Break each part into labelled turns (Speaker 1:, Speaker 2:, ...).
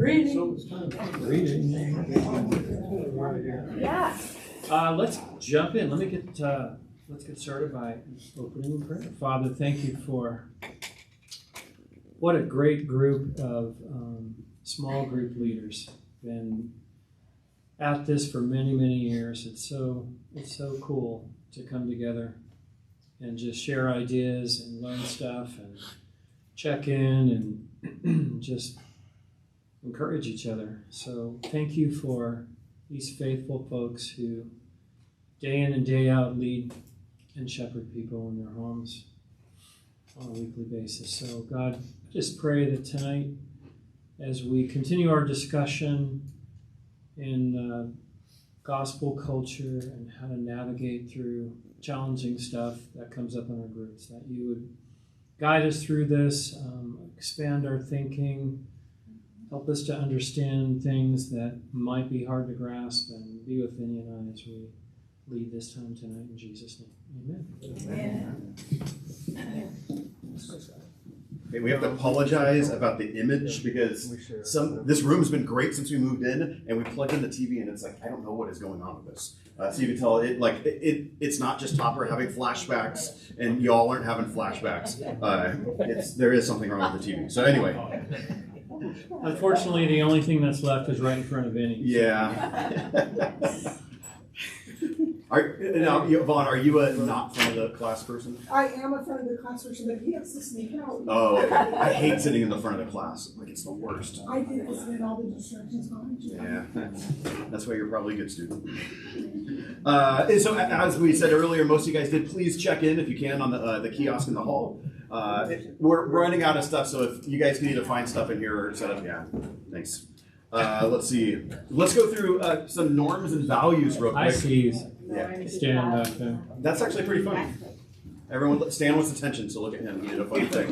Speaker 1: Greetings.
Speaker 2: Yeah.
Speaker 1: Let's jump in. Let's get started by opening in prayer. Father, thank you for what a great group of small group leaders. Been at this for many, many years. It's so cool to come together and just share ideas and learn stuff and check in and just encourage each other. So thank you for these faithful folks who day in and day out lead and shepherd people in their homes on a weekly basis. So God, I just pray that tonight, as we continue our discussion in gospel culture and how to navigate through challenging stuff that comes up in our groups, that you would guide us through this, expand our thinking, help us to understand things that might be hard to grasp, and be with Vinny and I as we lead this time tonight in Jesus' name. Amen.
Speaker 3: Okay, we have to apologize about the image because this room's been great since we moved in, and we plug in the TV and it's like, I don't know what is going on with this. So you can tell it's not just Topper having flashbacks and y'all aren't having flashbacks. There is something wrong with the TV. So anyway.
Speaker 1: Unfortunately, the only thing that's left is right in front of Vinny.
Speaker 3: Yeah. Vaughn, are you a not front of the class person?
Speaker 4: I am a front of the class person, but he has to sneak out.
Speaker 3: Oh, okay. I hate sitting in the front of the class. Like, it's the worst.
Speaker 4: I did because then all the distractions behind you.
Speaker 3: Yeah, that's why you're probably a good student. And so, as we said earlier, most of you guys did. Please check in if you can on the kiosk in the hall. We're running out of stuff, so if you guys need to find stuff in here or set up, yeah, thanks. Let's see. Let's go through some norms and values real quick.
Speaker 1: I see.
Speaker 3: Yeah.
Speaker 1: Stand back there.
Speaker 3: That's actually pretty funny. Everyone, Stan wants attention, so look at him. He did a funny thing.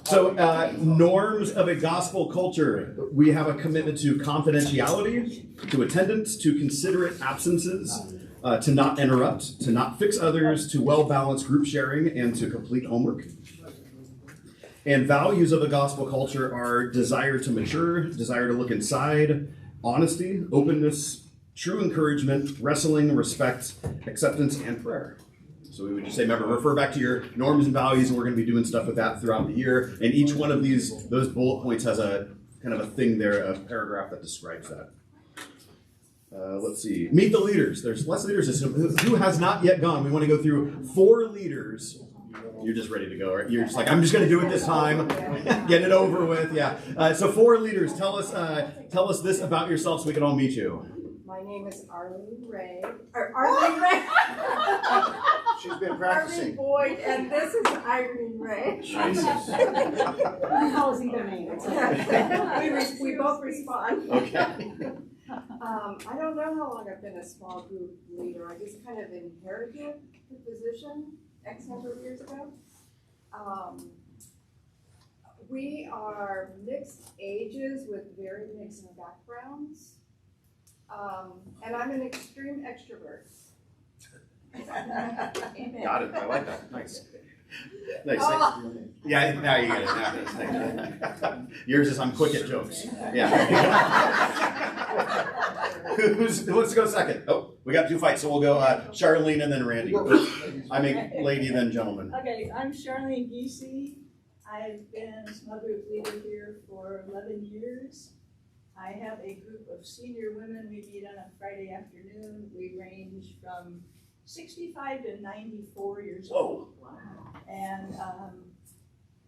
Speaker 3: So, norms of a gospel culture. We have a commitment to confidentiality, to attendance, to considerate absences, to not interrupt, to not fix others, to well-balanced group sharing, and to complete homework. And values of a gospel culture are desire to mature, desire to look inside, honesty, openness, true encouragement, wrestling, respect, acceptance, and prayer. So we would just say, remember, refer back to your norms and values, and we're going to be doing stuff with that throughout the year. And each one of those bullet points has a kind of a thing there, a paragraph that describes that. Let's see. Meet the leaders. There's less leaders. Who has not yet gone? We want to go through 4 leaders. You're just ready to go, right? You're just like, I'm just going to do it this time. Get it over with. Yeah. So 4 leaders. Tell us this about yourself so we can all meet you.
Speaker 2: My name is Arlene Ray. Arlene Ray.
Speaker 3: She's been practicing.
Speaker 2: Arlene Boyd, and this is Irene Ray.
Speaker 4: How is either name?
Speaker 2: We both respond.
Speaker 3: Okay.
Speaker 2: I don't know how long I've been a small group leader. I just kind of inherited the position X number of years ago. We are mixed ages with very mixed backgrounds. And I'm an extreme extrovert. Amen.
Speaker 3: Got it. I like that. Nice. Nice.
Speaker 2: Oh.
Speaker 3: Yeah, now you get it. Now. Yours is I'm quick at jokes. Yeah. Who wants to go second? Oh, we got 2 fights, so we'll go Charlene and then Randy. I mean, lady, then gentleman.
Speaker 5: Okay, I'm Charlene Giese. I've been a small group leader here for 11 years. I have a group of senior women. We meet on a Friday afternoon. We range from 65 to 94 years old.
Speaker 3: Whoa.
Speaker 5: And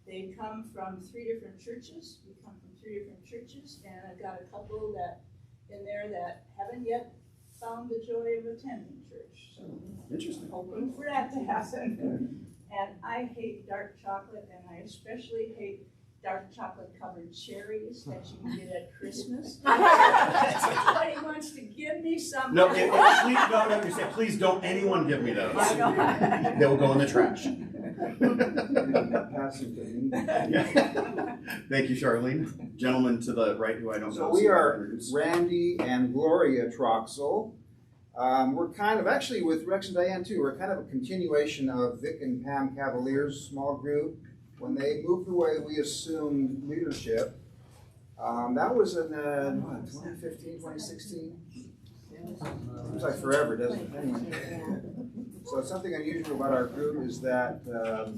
Speaker 5: they come from 3 different churches. We come from 3 different churches, and I've got a couple that in there that haven't yet found the joy of attending church. So
Speaker 3: Interesting.
Speaker 5: hoping for that to happen. And I hate dark chocolate, and I especially hate dark chocolate covered cherries that you can get at Christmas. Somebody wants to give me some.
Speaker 3: No, please, you say, please don't anyone give me those. They will go in the trash.
Speaker 6: Pass it to me.
Speaker 3: Yeah. Thank you, Charlene. Gentleman to the right, who I don't know.
Speaker 6: So we are Randy and Gloria Troxel. We're kind of, actually with Rex and Diane too, we're kind of a continuation of Vic and Pam Cavalier's small group. When they moved away, we assumed leadership. That was in 2015, 2016? Seems like forever, doesn't it? Anyway. So something unusual about our group is that the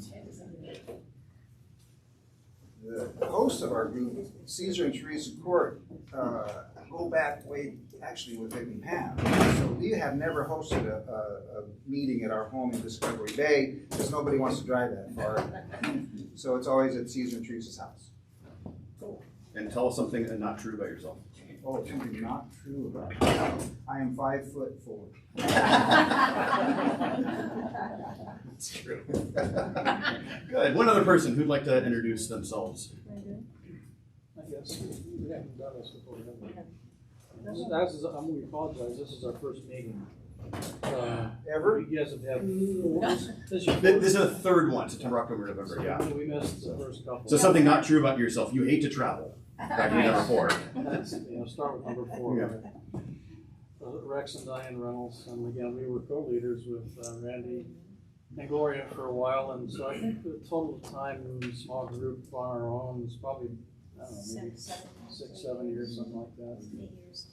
Speaker 6: hosts of our group, Caesar and Teresa Court, go back way, actually with Vic and Pam. So we have never hosted a meeting at our home in Discovery Bay because nobody wants to drive that far. So it's always at Caesar and Teresa's house.
Speaker 3: And tell us something not true about yourself.
Speaker 6: Oh, it's something not true about me. I am 5'4".
Speaker 3: It's true. Good. One other person who'd like to introduce themselves.
Speaker 7: I guess we haven't done this before, have we?
Speaker 5: No.
Speaker 7: We apologize. This is our first meeting.
Speaker 6: Ever?
Speaker 7: You guys have had. This
Speaker 3: This is the third one, September, October, November. Yeah.
Speaker 7: We missed the first couple.
Speaker 3: So something not true about yourself. You hate to travel. Back to number 4.
Speaker 7: That's, start with number 4.
Speaker 3: Yeah.
Speaker 7: Right? Rex and Diane Reynolds, and again, we were co-leaders with Randy and Gloria for a while, and so I think the total time in the small group on our own is probably, I don't know, maybe 6, 7 years, something like that.
Speaker 8: 8 years.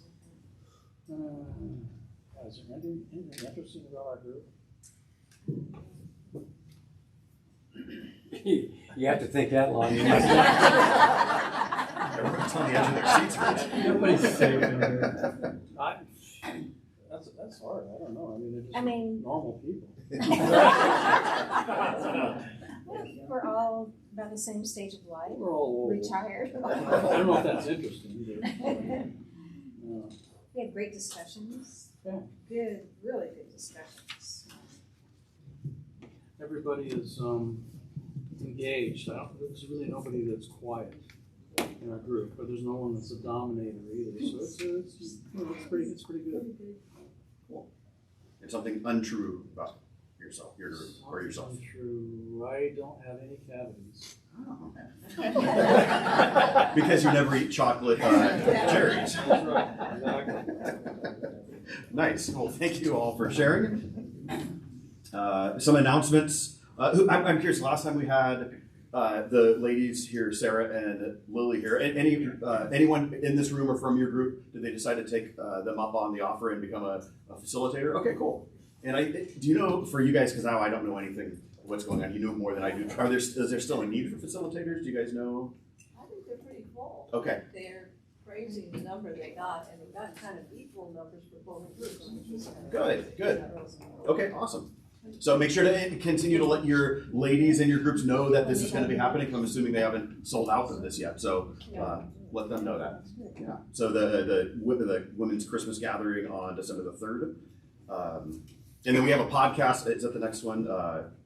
Speaker 7: Is there anything interesting about our group?
Speaker 9: You have to think that long.
Speaker 3: Everyone's on the edge of their seats.
Speaker 1: Nobody's safe in here.
Speaker 7: That's hard. I don't know. I mean, they're just
Speaker 8: I mean,
Speaker 7: normal people.
Speaker 8: we're all about the same stage of life,
Speaker 7: We're all old.
Speaker 8: retired.
Speaker 7: I don't know if that's interesting either.
Speaker 8: We had great discussions.
Speaker 7: Yeah.
Speaker 8: Good, really good discussions.
Speaker 7: Everybody is engaged. There's really nobody that's quiet in our group, but there's no one that's a dominator either. So it's pretty good.
Speaker 3: Cool. And something untrue about yourself, your group, or yourself.
Speaker 7: Untrue. I don't have any cavities.
Speaker 3: Because you never eat chocolate cherries.
Speaker 7: That's right. Exactly.
Speaker 3: Nice. Well, thank you all for sharing. Some announcements. I'm curious. Last time we had the ladies here, Sarah and Lily here. Anyone in this room or from your group, did they decide to take them up on the offer and become a facilitator? Okay, cool. And do you know, for you guys, because now I don't know anything what's going on. You know more than I do. Is there still a need for facilitators? Do you guys know?
Speaker 2: I think they're pretty full.
Speaker 3: Okay.
Speaker 2: They're praising the number they got, and they got kind of equal numbers for both groups, which was kind of.
Speaker 3: Good. Okay, awesome. So make sure to continue to let your ladies and your groups know that this is going to be happening. I'm assuming they haven't sold out of this yet, so let them know that. Yeah. So the women's Christmas gathering on December the 3rd, and then we have a podcast. Is that the next one?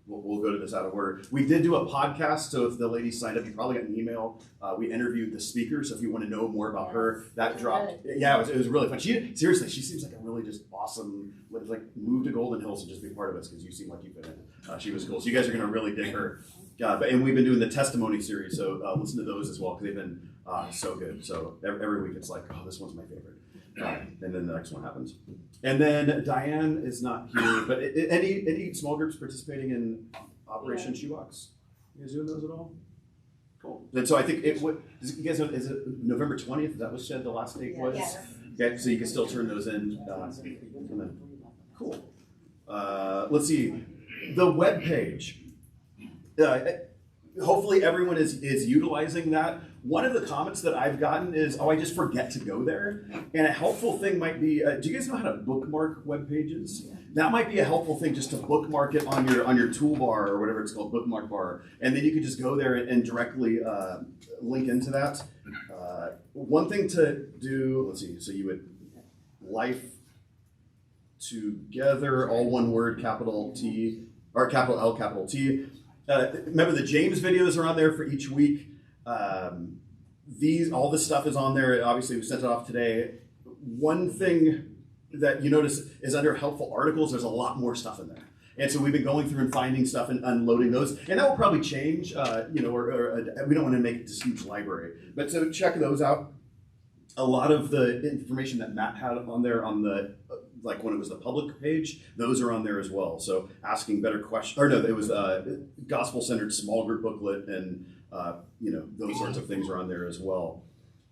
Speaker 3: We'll go to this out of order. We did do a podcast, so if the ladies signed up, you probably got an email. We interviewed the speaker, so if you want to know more about her, that dropped. Yeah, it was really fun. She seems like a really just awesome, like move to Golden Hills and just be part of us because you seem like you fit in. She was cool. So you guys are going to really dig her. And we've been doing the testimony series, so listen to those as well because they've been so good. So every week it's like, oh, this one's my favorite. And then the next one happens. And then Diane is not here, but any small groups participating in Operation Shoebox? You guys doing those at all? Cool. And so I think you guys know, is it November 20th? Is that what the last date was?
Speaker 8: Yes.
Speaker 3: Okay, so you can still turn those in. Cool. Let's see. The web page. Hopefully everyone is utilizing that. One of the comments that I've gotten is, I just forget to go there. And a helpful thing might be, do you guys know how to bookmark web pages? That might be a helpful thing just to bookmark it on your toolbar or whatever it's called, bookmark bar. And then you could just go there and directly link into that. One thing to do, let's see, so you would life together, all one word, capital T, or capital L, capital T. Remember the James videos are on there for each week. All this stuff is on there. Obviously, we sent it off today. One thing that you notice is under helpful articles, there's a lot more stuff in there. And so we've been going through and finding stuff and unloading those. And that will probably change, or we don't want to make this huge library. But so check those out. A lot of the information that Matt had on there on the like when it was the public page, those are on there as well. So asking better questions, or no, it was gospel-centered small group booklet, and those sorts of things are on there as well.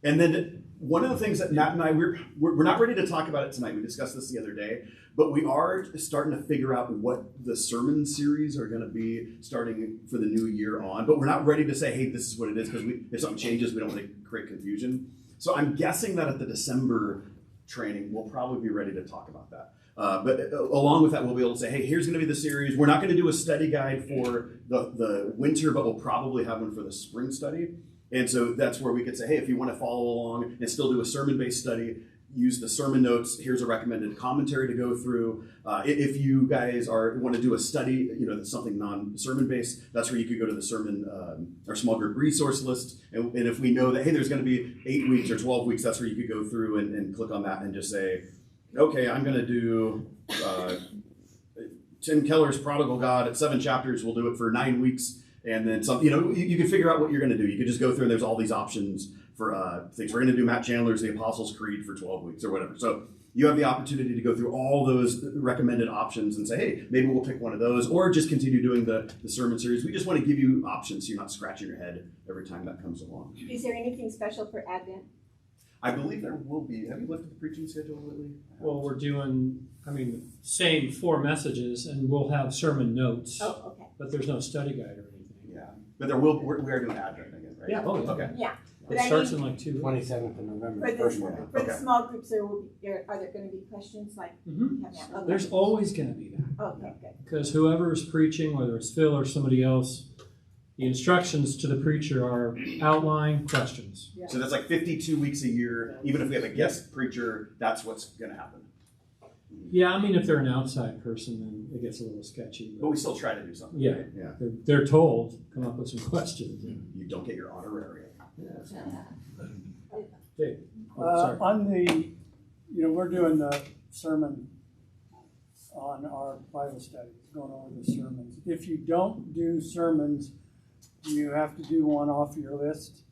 Speaker 3: And then one of the things that Matt and I, we're not ready to talk about it tonight. We discussed this the other day, but we are starting to figure out what the sermon series are going to be starting for the new year on. But we're not ready to say, hey, this is what it is, because if something changes, we don't want to create confusion. So I'm guessing that at the December training, we'll probably be ready to talk about that. But along with that, we'll be able to say, hey, here's going to be the series. We're not going to do a study guide for the winter, but we'll probably have one for the spring study. And so that's where we could say, hey, if you want to follow along and still do a sermon-based study, use the sermon notes. Here's a recommended commentary to go through. If you guys want to do a study, that's something non-sermon based, that's where you could go to the sermon or small group resource list. And if we know that, hey, there's going to be 8 weeks or 12 weeks, that's where you could go through and click on that and just say, okay, I'm going to do Tim Keller's Prodigal God at 7 chapters. We'll do it for 9 weeks. And then some, you can figure out what you're going to do. You could just go through and there's all these options for things. We're going to do Matt Chandler's The Apostles' Creed for 12 weeks or whatever. So you have the opportunity to go through all those recommended options and say, hey, maybe we'll pick one of those, or just continue doing the sermon series. We just want to give you options so you're not scratching your head every time that comes along.
Speaker 2: Is there anything special for Advent?
Speaker 3: I believe there will be. Have you looked at the preaching schedule lately?
Speaker 1: Well, we're doing, same 4 messages, and we'll have sermon notes.
Speaker 2: Oh, okay.
Speaker 1: But there's no study guide or anything.
Speaker 3: Yeah. But we are doing Advent again, right?
Speaker 1: Yeah. Oh, yeah.
Speaker 3: Okay.
Speaker 2: Yeah.
Speaker 1: It starts in like 2 weeks.
Speaker 9: 27th of November,
Speaker 2: For
Speaker 9: the first one.
Speaker 2: the
Speaker 3: Okay.
Speaker 2: small groups, are there going to be questions like?
Speaker 1: Mm-hmm.
Speaker 2: Okay.
Speaker 1: There's always going to be that.
Speaker 2: Okay, good.
Speaker 1: Because whoever's preaching, whether it's Phil or somebody else, the instructions to the preacher are outline questions.
Speaker 2: Yeah.
Speaker 3: So that's like 52 weeks a year. Even if we have a guest preacher, that's what's going to happen.
Speaker 1: Yeah, if they're an outside person, then it gets a little sketchy.
Speaker 3: But we still try to do something.
Speaker 1: Yeah.
Speaker 3: Right? Yeah.
Speaker 1: They're told, come up with some questions.
Speaker 3: You don't get your honorarium.
Speaker 1: Dave. Sorry.
Speaker 10: On the, we're doing the sermon on our Bible studies, going over the sermons. If you don't do sermons, do you have to do one off your list?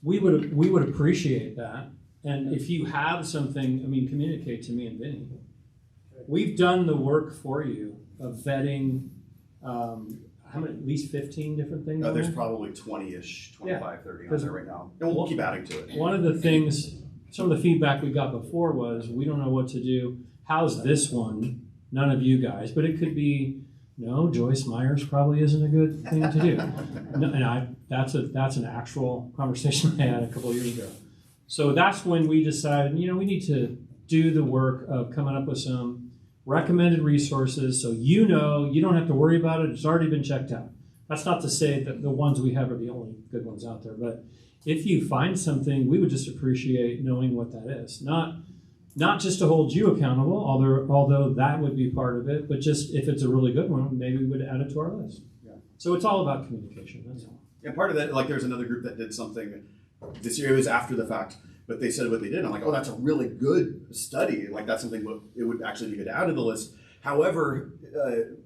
Speaker 1: We would appreciate that. And if you have something, communicate to me and Vinny. We've done the work for you of vetting, how many, at least 15 different things?
Speaker 3: There's probably 20-ish, 25, 30 on there right now. And we'll keep adding to it.
Speaker 1: One of the things, some of the feedback we got before was, we don't know what to do. How's this one? None of you guys. But it could be, no, Joyce Myers probably isn't a good thing to do. No, and that's an actual conversation I had a couple of years ago. So that's when we decided, we need to do the work of coming up with some recommended resources so you don't have to worry about it. It's already been checked out. That's not to say that the ones we have are the only good ones out there, but if you find something, we would just appreciate knowing what that is. Not just to hold you accountable, although that would be part of it, but just if it's a really good one, maybe we would add it to our list.
Speaker 3: Yeah.
Speaker 1: So it's all about communication, that's all.
Speaker 3: And part of that, like there's another group that did something this year, it was after the fact, but they said what they did. I'm like, oh, that's a really good study. Like that's something it would actually be good to add to the list. However,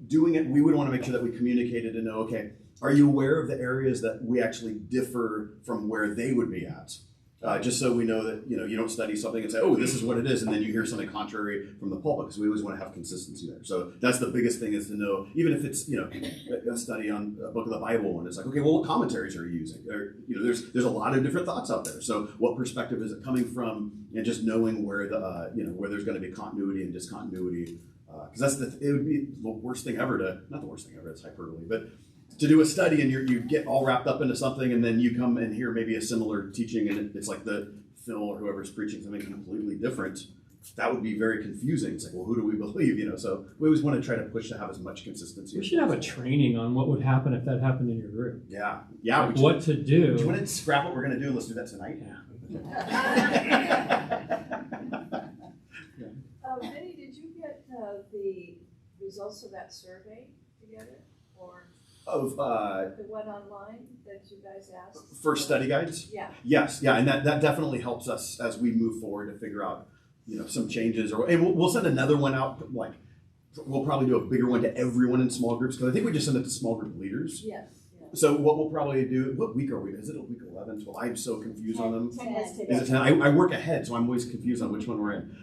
Speaker 3: doing it, we would want to make sure that we communicated and know, okay, are you aware of the areas that we actually differ from where they would be at? Just so we know that, you don't study something and say, oh, this is what it is, and then you hear something contrary from the pulpit, because we always want to have consistency there. So that's the biggest thing, is to know, even if it's, a study on a book of the Bible, and it's like, okay, well, what commentaries are you using? Or, there's a lot of different thoughts out there. So what perspective is it coming from, and just knowing where where there's going to be continuity and discontinuity, because it would be the worst thing ever not the worst thing ever, it's hyperbole, but to do a study and you get all wrapped up into something, and then you come and hear maybe a similar teaching, and it's like the Phil or whoever's preaching something completely different. That would be very confusing. It's like, well, who do we believe? So we always want to try to push to have as much consistency.
Speaker 1: We should have a training on what would happen if that happened in your group.
Speaker 3: Yeah.
Speaker 1: Like what to do.
Speaker 3: Do you want to scrap what we're going to do? Let's do that tonight.
Speaker 5: Vinny, did you get the results of that survey together, or?
Speaker 3: Of
Speaker 5: the one online that you guys asked?
Speaker 3: For study guides?
Speaker 5: Yeah.
Speaker 3: Yes, yeah, and that definitely helps us as we move forward to figure out, some changes. And we'll send another one out, we'll probably do a bigger one to everyone in small groups, because I think we just send it to small group leaders.
Speaker 5: Yes.
Speaker 3: So what we'll probably do, what week are we? Is it a week 11, 12? I'm so confused on them.
Speaker 2: 10 was today.
Speaker 3: Is it 10? I work ahead, so I'm always confused on which one we're in.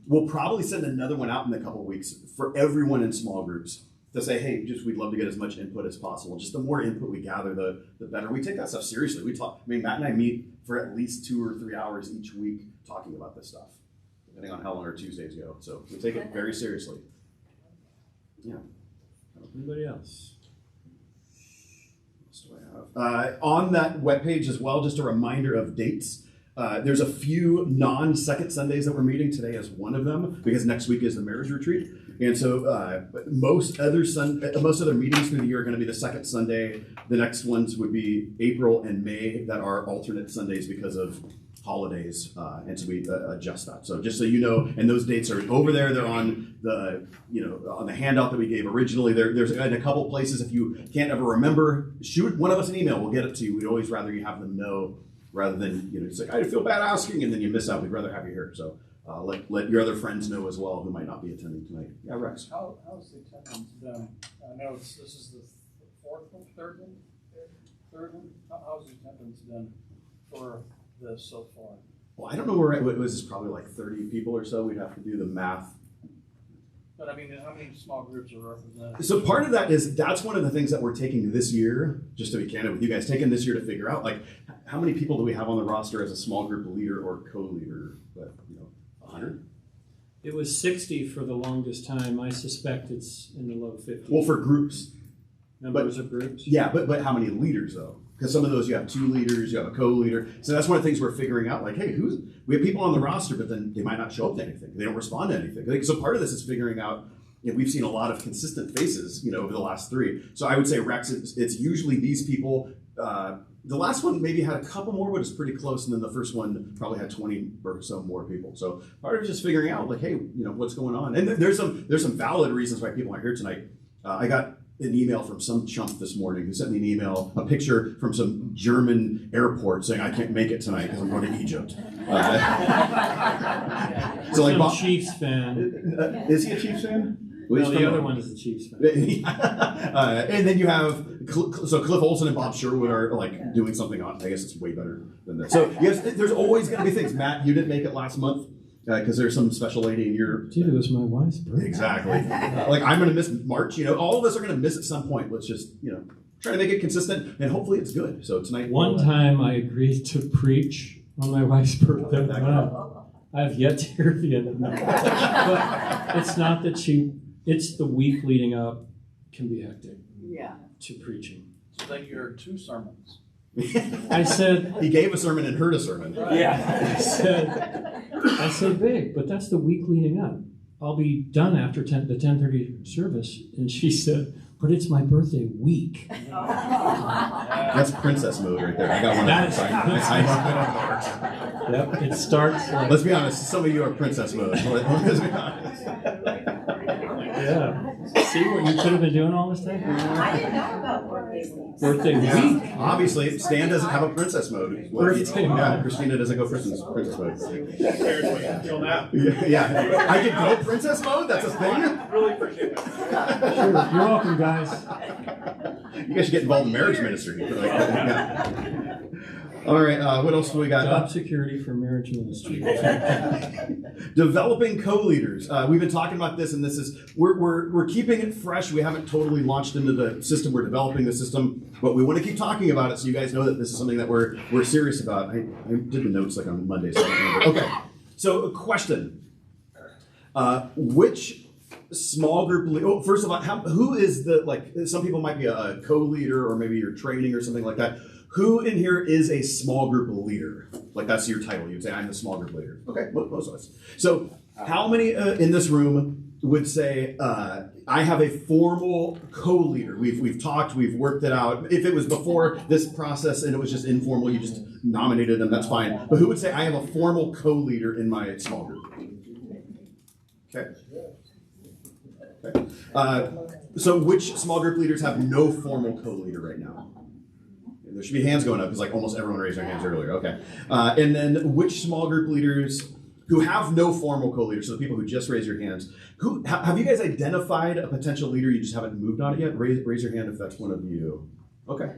Speaker 3: We'll probably send another one out in a couple of weeks for everyone in small groups to say, hey, just we'd love to get as much input as possible. Just the more input we gather, the better. We take that stuff seriously. We talk. I mean, Matt and I meet for at least 2 or 3 hours each week talking about this stuff, depending on how long our Tuesdays go. So we take it very seriously. Yeah.
Speaker 1: Anybody else?
Speaker 3: What else do I have? On that webpage as well, just a reminder of dates. There's a few non-second Sundays that we're meeting. Today is one of them because next week is the marriage retreat. And so most other meetings through the year are going to be the second Sunday. The next ones would be April and May that are alternate Sundays because of holidays, and so we adjust that. So just so you know, and those dates are over there. They're on the on the handout that we gave originally. There's in a couple places. If you can't ever remember, shoot one of us an email. We'll get it to you. We'd always rather you have them know rather than it's like I feel bad asking and then you miss out. We'd rather have you here. So let your other friends know as well who might not be attending tonight. Yeah, Rex.
Speaker 7: How's the attendance been? I know this is the third one. How's the attendance been for this so far?
Speaker 3: Well, I don't know where it was. Probably like 30 people or so. We'd have to do the math.
Speaker 7: But I mean, how many small groups are represented?
Speaker 3: So part of that's one of the things that we're taking this year, just to be candid with you guys, taking this year to figure out, like, how many people do we have on the roster as a small group leader or co-leader? But, 100?
Speaker 1: It was 60 for the longest time. I suspect it's in the low 50s.
Speaker 3: Well, for groups.
Speaker 1: Numbers of groups?
Speaker 3: Yeah, but how many leaders, though? Because some of those you have 2 leaders, you have a co-leader. So that's one of the things we're figuring out, like, hey, we have people on the roster, but then they might not show up to anything. They don't respond to anything. So part of this is figuring out, we've seen a lot of consistent faces, over the last 3. So I would say, Rex, it's usually these people. The last one maybe had a couple more, but it's pretty close. And then the first one probably had 20 or so more people. So part of it is just figuring out, like, hey, what's going on? And there's some valid reasons why people aren't here tonight. I got an email from some chump this morning who sent me an email, a picture from some German airport saying I can't make it tonight because I'm going to Egypt.
Speaker 1: So like some Chiefs fan.
Speaker 3: Is he a Chiefs fan?
Speaker 1: No, the other one is the Chiefs fan.
Speaker 3: And then you have Cliff Olson and Bob Sherwood are like doing something on. I guess it's way better than this. So yes, there's always going to be things. Matt, you didn't make it last month. Because there's some special lady in your...
Speaker 1: Dude, it was my wife's birthday.
Speaker 3: Exactly. Like, I'm going to miss March. All of us are going to miss at some point. Let's just, try to make it consistent, and hopefully it's good. So tonight...
Speaker 1: One time I agreed to preach on my wife's birthday. I have yet to hear the end of that. But it's not that it's the week leading up can be hectic.
Speaker 2: Yeah.
Speaker 1: To preaching.
Speaker 7: So then you heard 2 sermons.
Speaker 1: I said...
Speaker 3: He gave a sermon and heard a sermon.
Speaker 1: Yeah. I said, babe, but that's the week leading up. I'll be done after the 10:30 service. And she said, but it's my birthday week.
Speaker 3: That's princess mode right there. I got one.
Speaker 1: Yep, it starts like...
Speaker 3: Let's be honest, some of you are princess mode. Let's be honest.
Speaker 1: Yeah. See what you could have been doing all this time?
Speaker 2: I didn't know about birthday week.
Speaker 1: Birthday week.
Speaker 3: Obviously, Stan doesn't have a princess mode.
Speaker 1: Birthday
Speaker 3: yeah, Christina doesn't go princess mode.
Speaker 7: Yeah.
Speaker 3: Yeah, I can go princess mode? That's a thing?
Speaker 7: Really appreciate it.
Speaker 1: Sure. You're welcome, guys.
Speaker 3: You guys should get involved in marriage ministry. All right, what else do we got?
Speaker 1: Job security for marriage ministry.
Speaker 3: Developing co-leaders. We've been talking about this, and this is we're keeping it fresh. We haven't totally launched into the system. We're developing the system, but we want to keep talking about it so you guys know that this is something that we're serious about. I did the notes like on Monday, so I don't remember. Okay, so a question: which small group leader? First of all, who is the Some people might be a co-leader, or maybe you're training or something like that. Who in here is a small group leader? Like, that's your title. You'd say, I'm the small group leader. Okay, most of us. So how many in this room would say, I have a formal co-leader? We've talked, we've worked it out. If it was before this process and it was just informal, you just nominated them, that's fine. But who would say, I have a formal co-leader in my small group? Okay. So which small group leaders have no formal co-leader right now? There should be hands going up because almost everyone raised their hands earlier. Okay. And then which small group leaders who have no formal co-leader, so the people who just raise your hands, have you guys identified a potential leader, you just haven't moved on it yet? Raise your hand if that's one of you. Okay.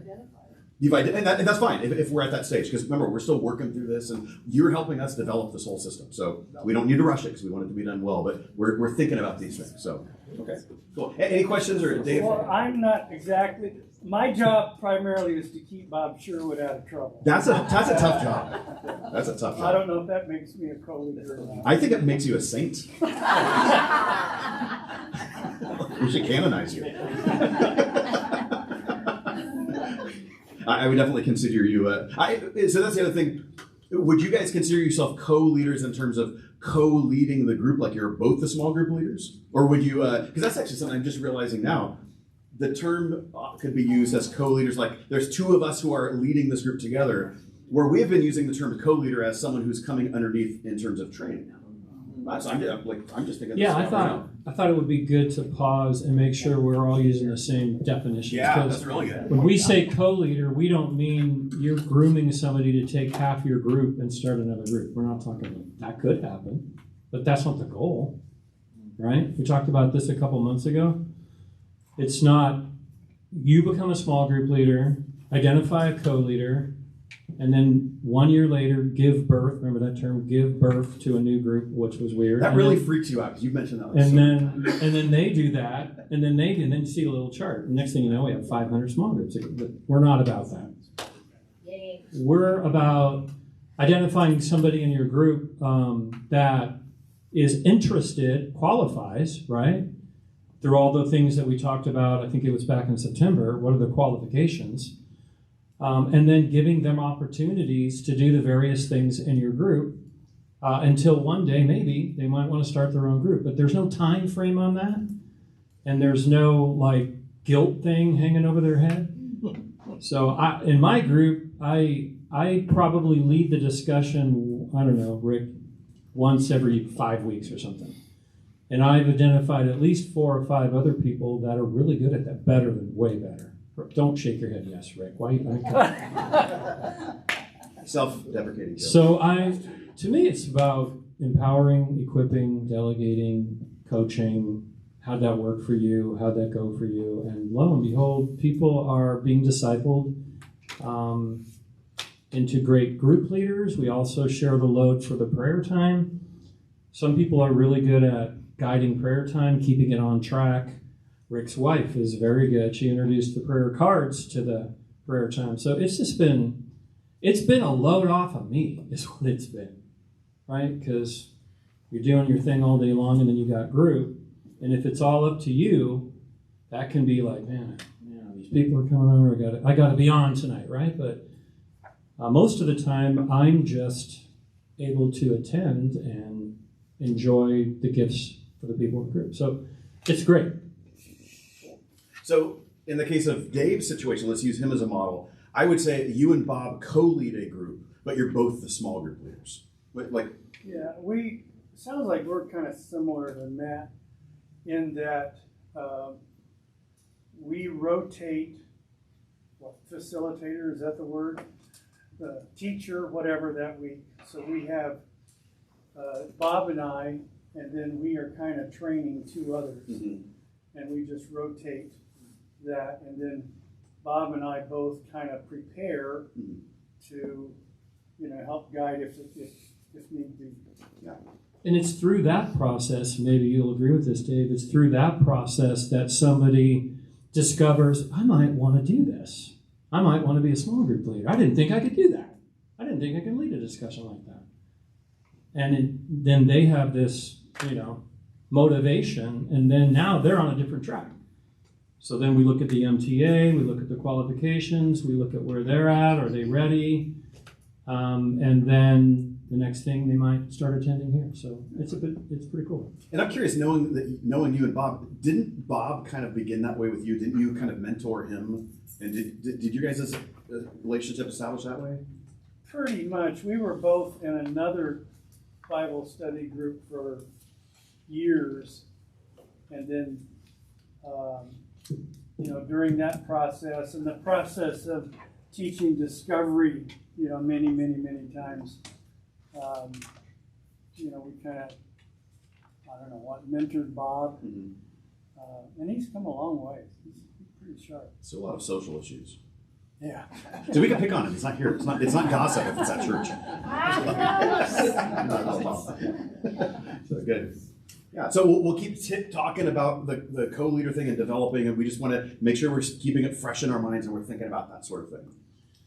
Speaker 2: identified.
Speaker 3: And that's fine if we're at that stage, because remember, we're still working through this, and you're helping us develop this whole system. So we don't need to rush it because we want it to be done well, but we're thinking about these things. So, okay, cool. Any questions, or Dave?
Speaker 10: Well, I'm not exactly, my job primarily is to keep Bob Sherwood out of trouble.
Speaker 3: That's a tough job. That's a tough job.
Speaker 10: I don't know if that makes me a co-leader or not.
Speaker 3: I think it makes you a saint. We should canonize you. I would definitely consider you. So that's the other thing. Would you guys consider yourself co-leaders in terms of co-leading the group, like you're both the small group leaders? Or would you, because that's actually something I'm just realizing now, the term could be used as co-leaders, like there's two of us who are leading this group together, where we have been using the term co-leader as someone who's coming underneath in terms of training. So I'm just thinking.
Speaker 1: Yeah, I thought it would be good to pause and make sure we're all using the same definitions.
Speaker 3: Yeah, that's really good.
Speaker 1: When we say co-leader, we don't mean you're grooming somebody to take half your group and start another group. We're not talking about that. Could happen, but that's not the goal, right? We talked about this a couple months ago. It's not you become a small group leader, identify a co-leader, and then 1 year later give birth. Remember that term, give birth to a new group, which was weird.
Speaker 3: That really freaks you out because you mentioned that.
Speaker 1: And then they do that, and then you see a little chart. And next thing you know, we have 500 small groups. But we're not about that.
Speaker 2: Yay.
Speaker 1: We're about identifying somebody in your group that is interested, qualifies, right? Through all the things that we talked about, I think it was back in September. What are the qualifications? And then giving them opportunities to do the various things in your group until one day maybe they might want to start their own group. But there's no time frame on that, and there's no like guilt thing hanging over their head. So in my group, I probably lead the discussion. I don't know, Rick, once every 5 weeks or something. And I've identified at least 4 or 5 other people that are really good at that, better than way better. Don't shake your head, yes, Rick. Why?
Speaker 3: Self-deprecating.
Speaker 1: So to me, it's about empowering, equipping, delegating, coaching. How'd that work for you? How'd that go for you? And lo and behold, people are being discipled into great group leaders. We also share the load for the prayer time. Some people are really good at guiding prayer time, keeping it on track. Rick's wife is very good. She introduced the prayer cards to the prayer time. So it's been a load off of me, is what it's been, right? Because you're doing your thing all day long, and then you got group. And if it's all up to you, that can be like, man, these people are coming over. I got to be on tonight, right? But most of the time, I'm just able to attend and enjoy the gifts for the people in the group. So it's great.
Speaker 3: So in the case of Dave's situation, let's use him as a model. I would say you and Bob co-lead a group, but you're both the small group leaders.
Speaker 10: Yeah, sounds like we're kind of similar to Matt in that we rotate, facilitator, is that the word? The teacher, whatever that week. So we have Bob and I, and then we are kind of training 2 others. Mm-hmm. And we just rotate that, and then Bob and I both kind of prepare to, help guide if need be.
Speaker 3: Yeah.
Speaker 1: And it's through that process, maybe you'll agree with this, Dave, it's through that process that somebody discovers, I might want to do this. I might want to be a small group leader. I didn't think I could do that. I didn't think I could lead a discussion like that. And then they have this, motivation, and then now they're on a different track. So then we look at the MTA, we look at the qualifications, we look at where they're at, are they ready? And then the next thing, they might start attending here. So it's pretty cool.
Speaker 3: And I'm curious, knowing you and Bob, didn't Bob kind of begin that way with you? Didn't you kind of mentor him? And did you guys' relationship establish that way?
Speaker 10: Pretty much. We were both in another Bible study group for years, and then during that process and the process of teaching discovery, many times, we kind of, mentored Bob, and he's come a long way. He's pretty sharp.
Speaker 3: So a lot of social issues.
Speaker 10: Yeah.
Speaker 3: So we can pick on him. It's not here. It's not gossip if it's at church. So good. Yeah. So we'll keep talking about the co-leader thing and developing, and we just want to make sure we're keeping it fresh in our minds and we're thinking about that sort of thing.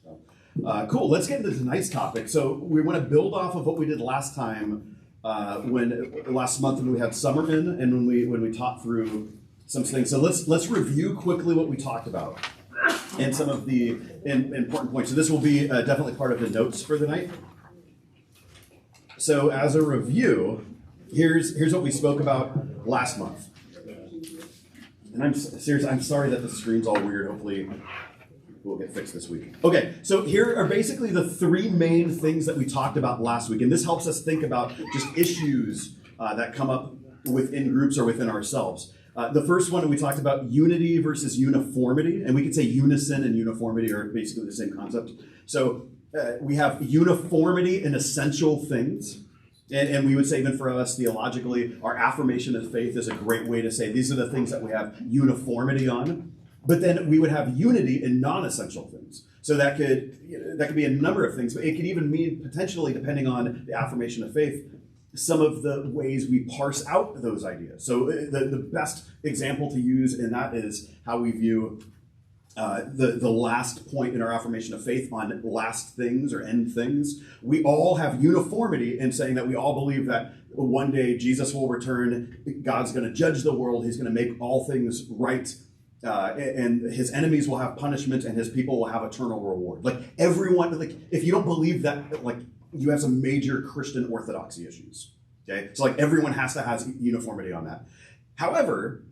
Speaker 3: So, cool. Let's get into tonight's topic. So we want to build off of what we did last time, last month when we had Summerman and when we talked through some things. So let's review quickly what we talked about and some of the important points. So this will be definitely part of the notes for the night. So as a review, here's what we spoke about last month. And I'm sorry that the screen's all weird. Hopefully we'll get fixed this week. Okay, so here are basically the three main things that we talked about last week. And this helps us think about just issues that come up within groups or within ourselves. The first one, we talked about unity versus uniformity, and we could say unison and uniformity are basically the same concept. So we have uniformity in essential things, and we would say even for us theologically, our affirmation of faith is a great way to say these are the things that we have uniformity on. But then we would have unity in non-essential things. So that could be a number of things, but it could even mean potentially, depending on the affirmation of faith, some of the ways we parse out those ideas. So the best example to use in that is how we view the last point in our affirmation of faith on last things or end things. We all have uniformity in saying that we all believe that one day Jesus will return, God's going to judge the world, he's going to make all things right, and his enemies will have punishment and his people will have eternal reward. Like everyone, like if you don't believe that, like you have some major Christian orthodoxy issues. Okay, so like everyone has to have uniformity on that. However,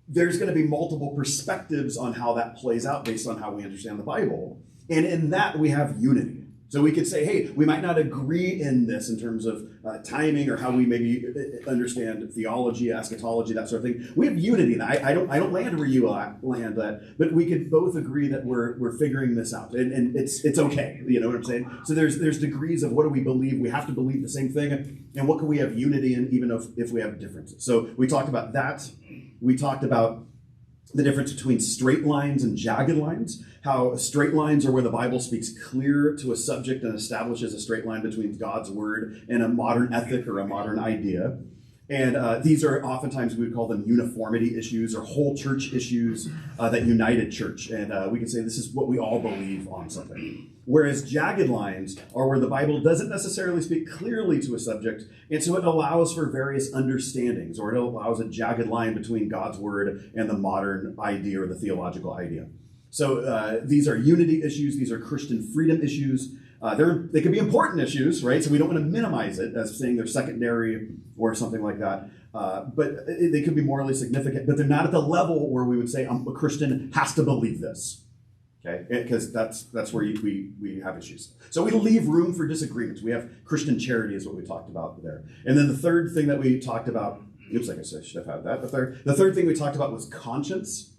Speaker 3: there's going to be multiple perspectives on how that plays out based on how we understand the Bible, and in that we have unity. So we could say, hey, we might not agree in this in terms of timing or how we maybe understand theology, eschatology, that sort of thing. We have unity. And I don't land where you land that, but we could both agree that we're figuring this out, and it's okay. You know what I'm saying? So there's degrees of what do we believe? We have to believe the same thing, and what can we have unity in, even if we have differences? So we talked about that. We talked about the difference between straight lines and jagged lines, how straight lines are where the Bible speaks clear to a subject and establishes a straight line between God's word and a modern ethic or a modern idea. And these are oftentimes, we would call them uniformity issues or whole church issues that united church. And we can say this is what we all believe on something. Whereas jagged lines are where the Bible doesn't necessarily speak clearly to a subject, and so it allows for various understandings, or it allows a jagged line between God's word and the modern idea or the theological idea. So these are unity issues, these are Christian freedom issues. They can be important issues, right? So we don't want to minimize it as saying they're secondary or something like that. But they could be morally significant, but they're not at the level where we would say a Christian has to believe this. Okay, because that's where we have issues. So we leave room for disagreements. We have Christian charity is what we talked about there. And then the third thing that we talked about, oops, like I said, I should have had that. The third thing we talked about was conscience,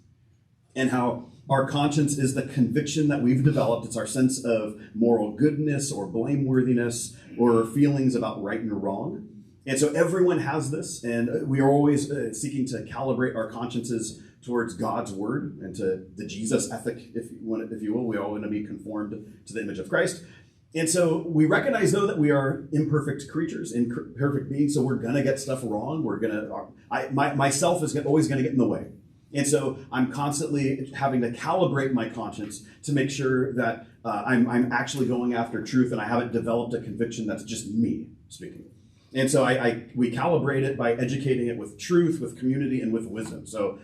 Speaker 3: and how our conscience is the conviction that we've developed. It's our sense of moral goodness or blameworthiness or feelings about right and wrong. And so everyone has this, and we are always seeking to calibrate our consciences towards God's word and to the Jesus ethic, if you will. We all want to be conformed to the image of Christ. And so we recognize, though, that we are imperfect creatures, imperfect beings, so we're going to get stuff wrong. Myself is always going to get in the way. And so I'm constantly having to calibrate my conscience to make sure that I'm actually going after truth and I haven't developed a conviction that's just me speaking. And so we calibrate it by educating it with truth, with community, and with wisdom. So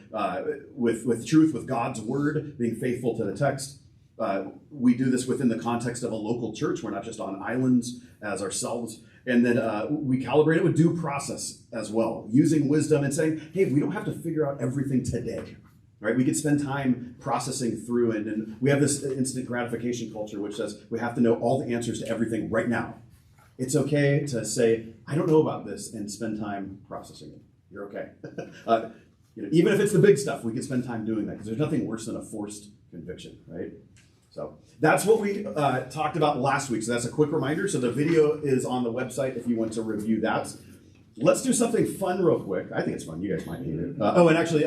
Speaker 3: with truth, with God's word, being faithful to the text. We do this within the context of a local church. We're not just on islands as ourselves. And then we calibrate it with due process as well, using wisdom and saying, hey, we don't have to figure out everything today. Right? We could spend time processing through it. And we have this instant gratification culture, which says we have to know all the answers to everything right now. It's okay to say, I don't know about this, and spend time processing it. You're okay. Even if it's the big stuff, we can spend time doing that, because there's nothing worse than a forced conviction, right? So that's what we talked about last week. So that's a quick reminder. So the video is on the website if you want to review that. let's do something fun real quick. I think it's fun. You guys might hate it. And actually,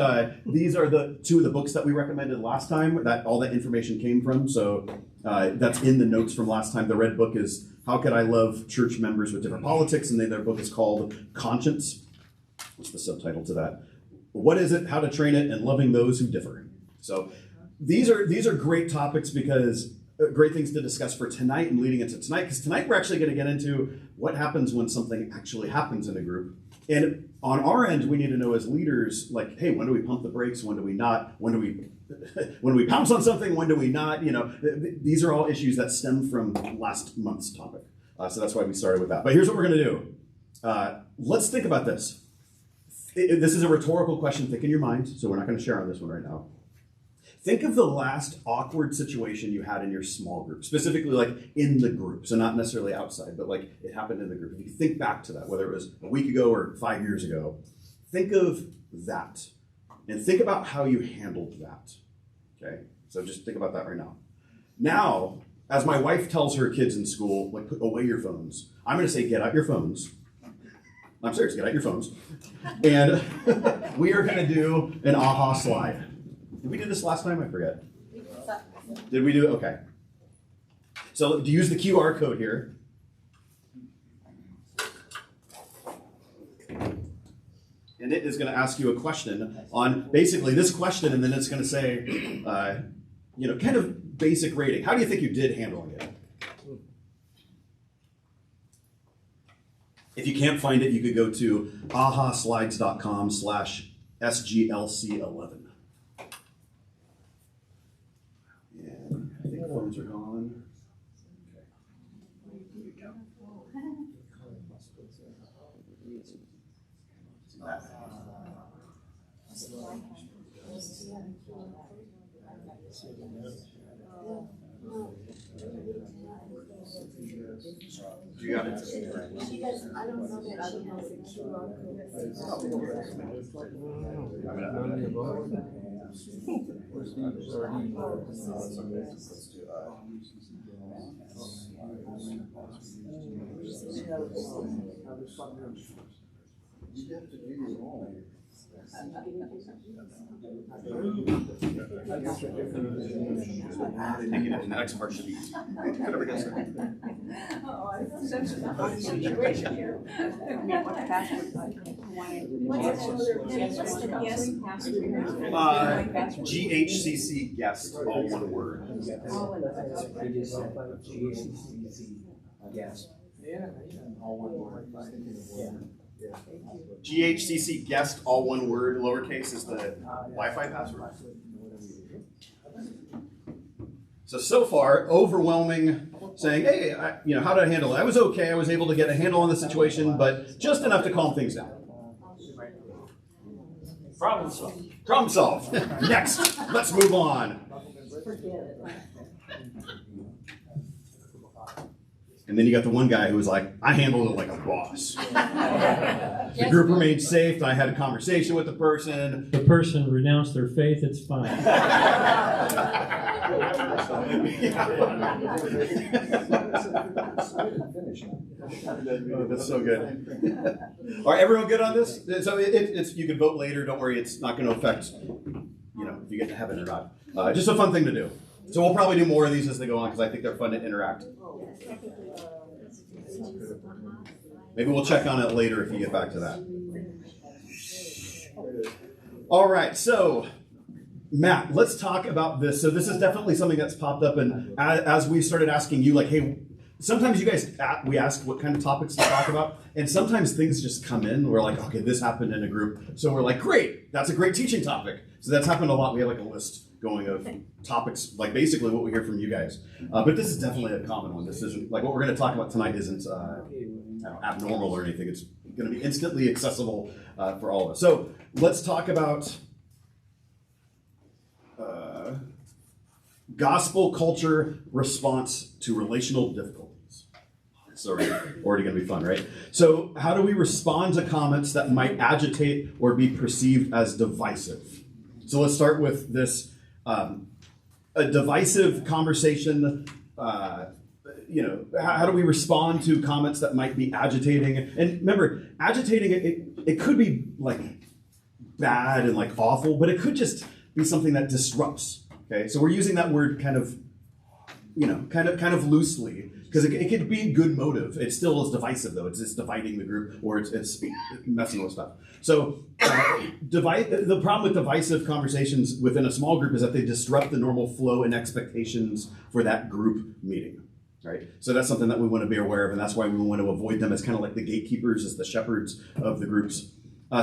Speaker 3: these are the two of the books that we recommended last time that all that information came from. So that's in the notes from last time. The red book is How Could I Love Church Members with Different Politics? And then their book is called Conscience. What's the subtitle to that? What is it? How to Train It and Loving Those Who Differ. So these are great topics because great things to discuss for tonight and leading into tonight, because tonight we're actually going to get into what happens when something actually happens in a group. And on our end, we need to know as leaders, like, hey, when do we pump the brakes? When do we not? When do we pounce on something? When do we not? You know, these are all issues that stem from last month's topic. So that's why we started with that. But here's what we're going to do. Let's think about this. This is a rhetorical question. Think in your mind. So we're not going to share on this one right now. Think of the last awkward situation you had in your small group, specifically like in the group. So not necessarily outside, but like it happened in the group. If you think back to that, whether it was a week ago or 5 years ago, think of that and think about how you handled that. Okay, so just think about that right now. Now, as my wife tells her kids in school, like, put away your phones, I'm going to say, get out your phones. I'm serious, get out your phones. And we are going to do an aha slide. Did we do this last time? I forget. Did we do it? Okay. So use the QR code here. And it is going to ask you a question on basically this question, and then it's going to say, kind of basic rating. How do you think you did handling it? If you can't find it, you could go to ahaslides.com/SGLC11. Phones are gone. You got it.
Speaker 2: She does, I don't know that she has a QR
Speaker 3: The next part should be easy. Whatever gets there.
Speaker 5: Oh, I feel such a hard situation here.
Speaker 3: GHCC guest, all one word. GHCC guest, all one word, lowercase is the Wi-Fi password. So far, overwhelming, saying, hey, how did I handle it? I was okay. I was able to get a handle on the situation, but just enough to calm things down.
Speaker 1: Problem solved.
Speaker 3: Problem solved. Next, let's move on. And then you got the one guy who was like, I handled it like a boss. The group remained safe. I had a conversation with the person.
Speaker 1: The person renounced their faith, it's fine.
Speaker 3: That's so good. All right, everyone good on this? So it's you can vote later. Don't worry, it's not going to affect if you get to heaven or not. Just a fun thing to do. So we'll probably do more of these as they go on because I think they're fun to interact. Maybe we'll check on it later if you get back to that. All right, so Matt, let's talk about this. So this is definitely something that's popped up, and as we started asking you, like, hey, sometimes you guys, we ask what kind of topics to talk about, and sometimes things just come in. We're like, okay, this happened in a group. So we're like, great, that's a great teaching topic. So that's happened a lot. We have like a list going of topics, like basically what we hear from you guys. But this is definitely a common one. This isn't, like what we're going to talk about tonight isn't abnormal or anything. It's going to be instantly accessible for all of us. So let's talk about gospel culture response to relational difficulties. It's already going to be fun, right? So how do we respond to comments that might agitate or be perceived as divisive? So let's start with this. A divisive conversation, how do we respond to comments that might be agitating? And remember, agitating, it could be like bad and like awful, but it could just be something that disrupts. Okay, so we're using that word kind of loosely, because it could be good motive. It still is divisive, though. It's just dividing the group, or it's messing with stuff. So the problem with divisive conversations within a small group is that they disrupt the normal flow and expectations for that group meeting. Right? So that's something that we want to be aware of, and that's why we want to avoid them as kind of like the gatekeepers, as the shepherds of the groups.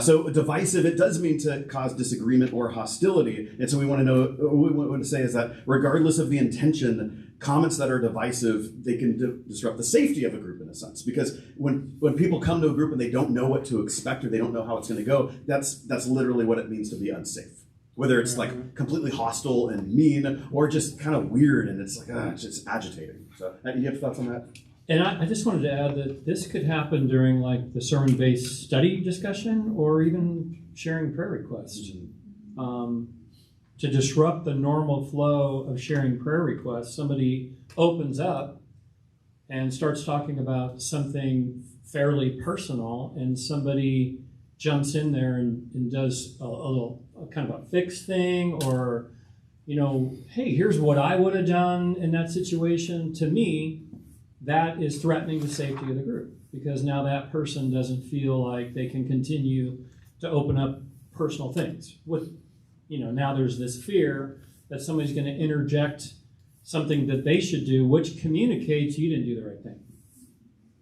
Speaker 3: So divisive, it does mean to cause disagreement or hostility. And so we want to say is that regardless of the intention, comments that are divisive, they can disrupt the safety of a group in a sense. Because when people come to a group and they don't know what to expect or they don't know how it's going to go, that's literally what it means to be unsafe. Whether it's like completely hostile and mean or just kind of weird and it's like, it's just agitating. So you have thoughts on that?
Speaker 1: And I just wanted to add that this could happen during like the sermon-based study discussion or even sharing prayer requests. To disrupt the normal flow of sharing prayer requests, somebody opens up and starts talking about something fairly personal, and somebody jumps in there and does a little kind of a fix thing, or, hey, here's what I would have done in that situation. To me, that is threatening the safety of the group, because now that person doesn't feel like they can continue to open up personal things. Now there's this fear that somebody's going to interject something that they should do, which communicates you didn't do the right thing.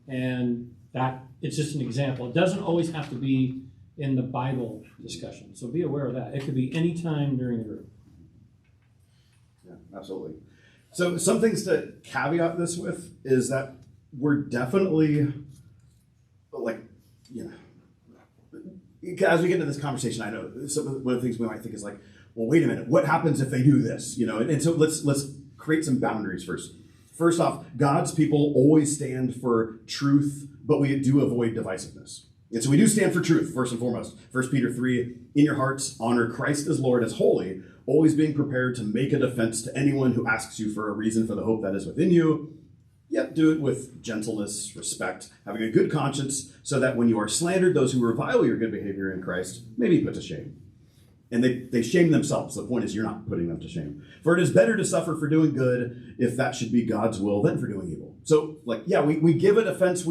Speaker 1: And that it's just an example. It doesn't always have to be in the Bible discussion. So be aware of that. It could be any time during the group.
Speaker 3: Yeah, absolutely. So some things to caveat this with is that we're definitely as we get into this conversation, I know one of the things we might think is like, well, wait a minute, what happens if they do this? And so let's create some boundaries first. First off, God's people always stand for truth, but we do avoid divisiveness. And so we do stand for truth, first and foremost. 1 Peter 3, in your hearts, honor Christ as Lord, as holy, always being prepared to make a defense to anyone who asks you for a reason for the hope that is within you. Yet do it with gentleness, respect, having a good conscience, so that when you are slandered, those who revile your good behavior in Christ may be put to shame. And they shame themselves. The point is, you're not putting them to shame. For it is better to suffer for doing good, if that should be God's will, than for doing evil. So, we give a defense.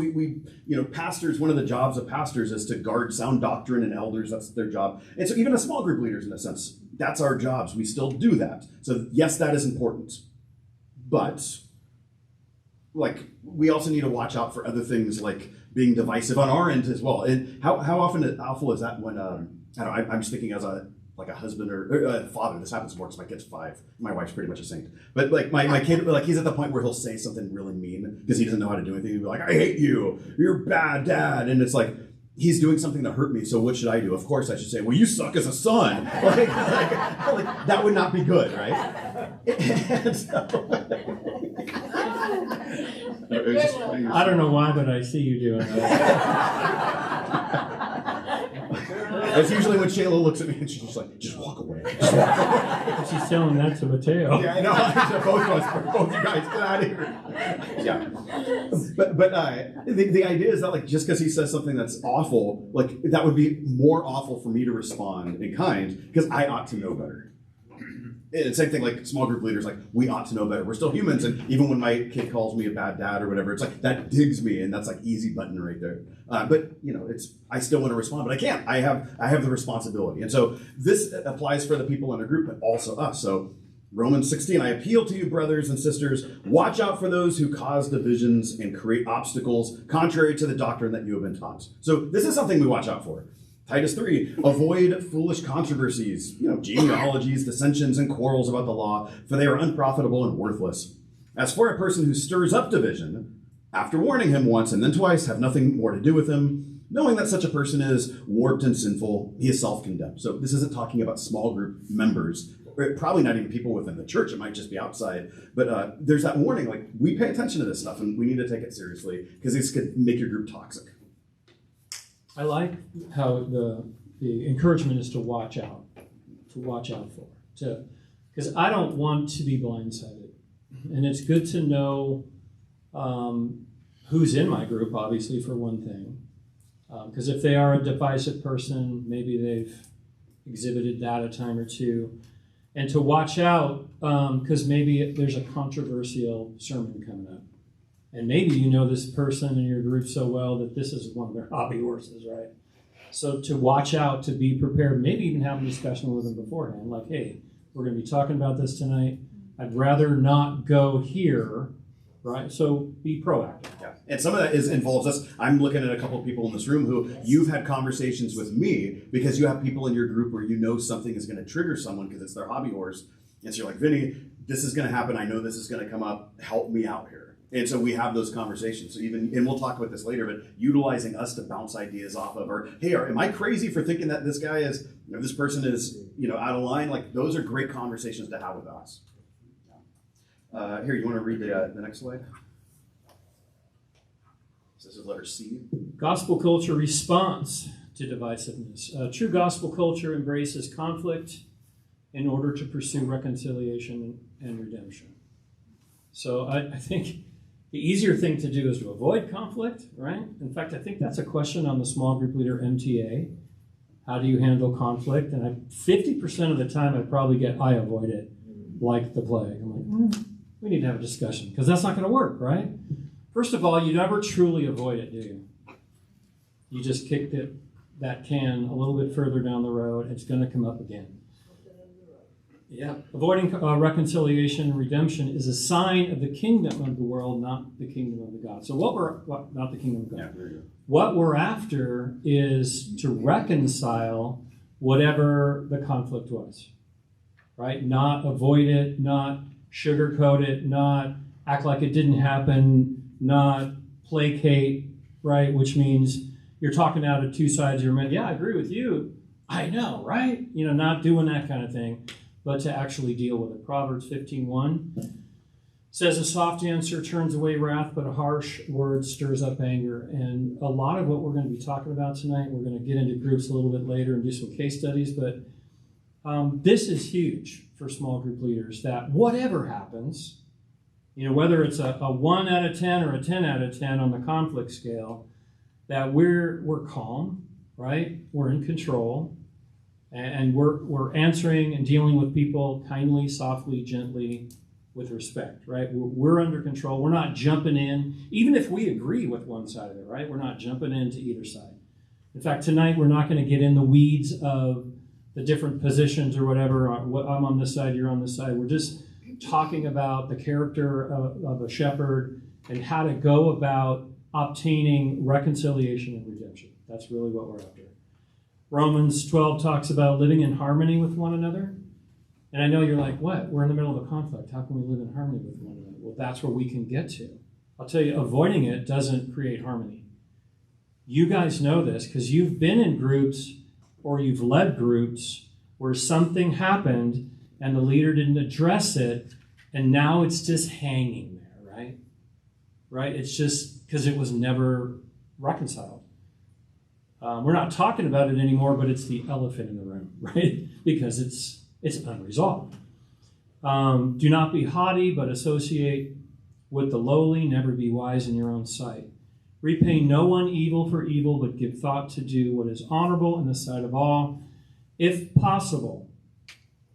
Speaker 3: Pastors, one of the jobs of pastors is to guard sound doctrine, and elders, that's their job. And so even as small group leaders, in a sense, that's our jobs. We still do that. So yes, that is important. But we also need to watch out for other things like being divisive on our end as well. And how awful is that when I'm just thinking as a husband or a father. This happens more because my kid's 5. My wife's pretty much a saint. But my kid, he's at the point where he'll say something really mean because he doesn't know how to do anything. He'll be like, I hate you. You're bad, Dad. And it's like, he's doing something to hurt me, so what should I do? Of course I should say, well, you suck as a son. That would not be good, right? And so,
Speaker 1: I don't know why, but I see you doing that.
Speaker 3: That's usually when Shayla looks at me and she's just like, just walk away. Just walk away.
Speaker 1: She's telling that to Mateo.
Speaker 3: Yeah, I know. Both you guys, get out of here. Yeah. But the idea is that just because he says something that's awful, that would be more awful for me to respond in kind, because I ought to know better. And same thing, small group leaders, we ought to know better. We're still humans, and even when my kid calls me a bad dad or whatever, it's that digs me, and that's easy button right there. But I still want to respond, but I can't. I have the responsibility, and so this applies for the people in a group, but also us. So Romans 16, I appeal to you, brothers and sisters, watch out for those who cause divisions and create obstacles contrary to the doctrine that you have been taught. So this is something we watch out for. Titus 3, avoid foolish controversies, genealogies, dissensions, and quarrels about the law, for they are unprofitable and worthless. As for a person who stirs up division, after warning him once and then twice, have nothing more to do with him, knowing that such a person is warped and sinful, he is self-condemned. So this isn't talking about small group members, or probably not even people within the church. It might just be outside. But there's that warning, we pay attention to this stuff, and we need to take it seriously, because this could make your group toxic.
Speaker 1: I like how the encouragement is to watch out for, because I don't want to be blindsided, and it's good to know who's in my group, obviously, for one thing. Because if they are a divisive person, maybe they've exhibited that a time or two. And to watch out, because maybe there's a controversial sermon coming up. And maybe you know this person in your group so well that this is one of their hobby horses, right? So to watch out, to be prepared, maybe even have a discussion with them beforehand, like, hey, we're going to be talking about this tonight. I'd rather not go here, right? So be proactive.
Speaker 3: Yeah. And some of that involves us. I'm looking at a couple of people in this room who you've had conversations with me because you have people in your group where you know something is going to trigger someone because it's their hobby horse. And so you're like, Vinny, this is going to happen. I know this is going to come up. Help me out here. And so we have those conversations. So and we'll talk about this later, but utilizing us to bounce ideas off of, or hey, am I crazy for thinking that this guy is, this person is, out of line? Like, those are great conversations to have with us. Here, you want to read the next slide? So this is letter C.
Speaker 1: Gospel culture responds to divisiveness. True gospel culture embraces conflict in order to pursue reconciliation and redemption. So I think the easier thing to do is to avoid conflict, right? In fact, I think that's a question on the small group leader MTA. How do you handle conflict? And 50% of the time I probably get, I avoid it like the plague. I'm like, we need to have a discussion because that's not going to work, right? First of all, you never truly avoid it, do you? You just kicked that can a little bit further down the road. It's going to come up again. Yeah, avoiding reconciliation and redemption is a sign of the kingdom of the world, not the kingdom of the God. So not the kingdom of God.
Speaker 3: Yeah,
Speaker 1: what we're after is to reconcile whatever the conflict was, right? Not avoid it, not sugarcoat it, not act like it didn't happen, not placate, right? Which means you're talking out of two sides of your mind. Yeah, I agree with you. I know, right? Not doing that kind of thing, but to actually deal with it. Proverbs 15:1 says, a soft answer turns away wrath, but a harsh word stirs up anger. And a lot of what we're going to be talking about tonight, we're going to get into groups a little bit later and do some case studies, but this is huge for small group leaders, that whatever happens, whether it's a 1 out of 10 or a 10 out of 10 on the conflict scale, that we're calm, right? We're in control. And we're answering and dealing with people kindly, softly, gently, with respect, right? We're under control. We're not jumping in, even if we agree with one side of it, right? We're not jumping into either side. In fact, tonight we're not going to get in the weeds of the different positions or whatever. I'm on this side, you're on this side. We're just talking about the character of a shepherd and how to go about obtaining reconciliation and redemption. That's really what we're after. Romans 12 talks about living in harmony with one another. And I know you're like, what? We're in the middle of a conflict. How can we live in harmony with one another? Well, that's where we can get to. I'll tell you, avoiding it doesn't create harmony. You guys know this because you've been in groups or you've led groups where something happened and the leader didn't address it, and now it's just hanging there, right? Right? It's just because it was never reconciled. We're not talking about it anymore, but it's the elephant in the room, right? Because it's unresolved. Do not be haughty, but associate with the lowly. Never be wise in your own sight. Repay no one evil for evil, but give thought to do what is honorable in the sight of all, if possible.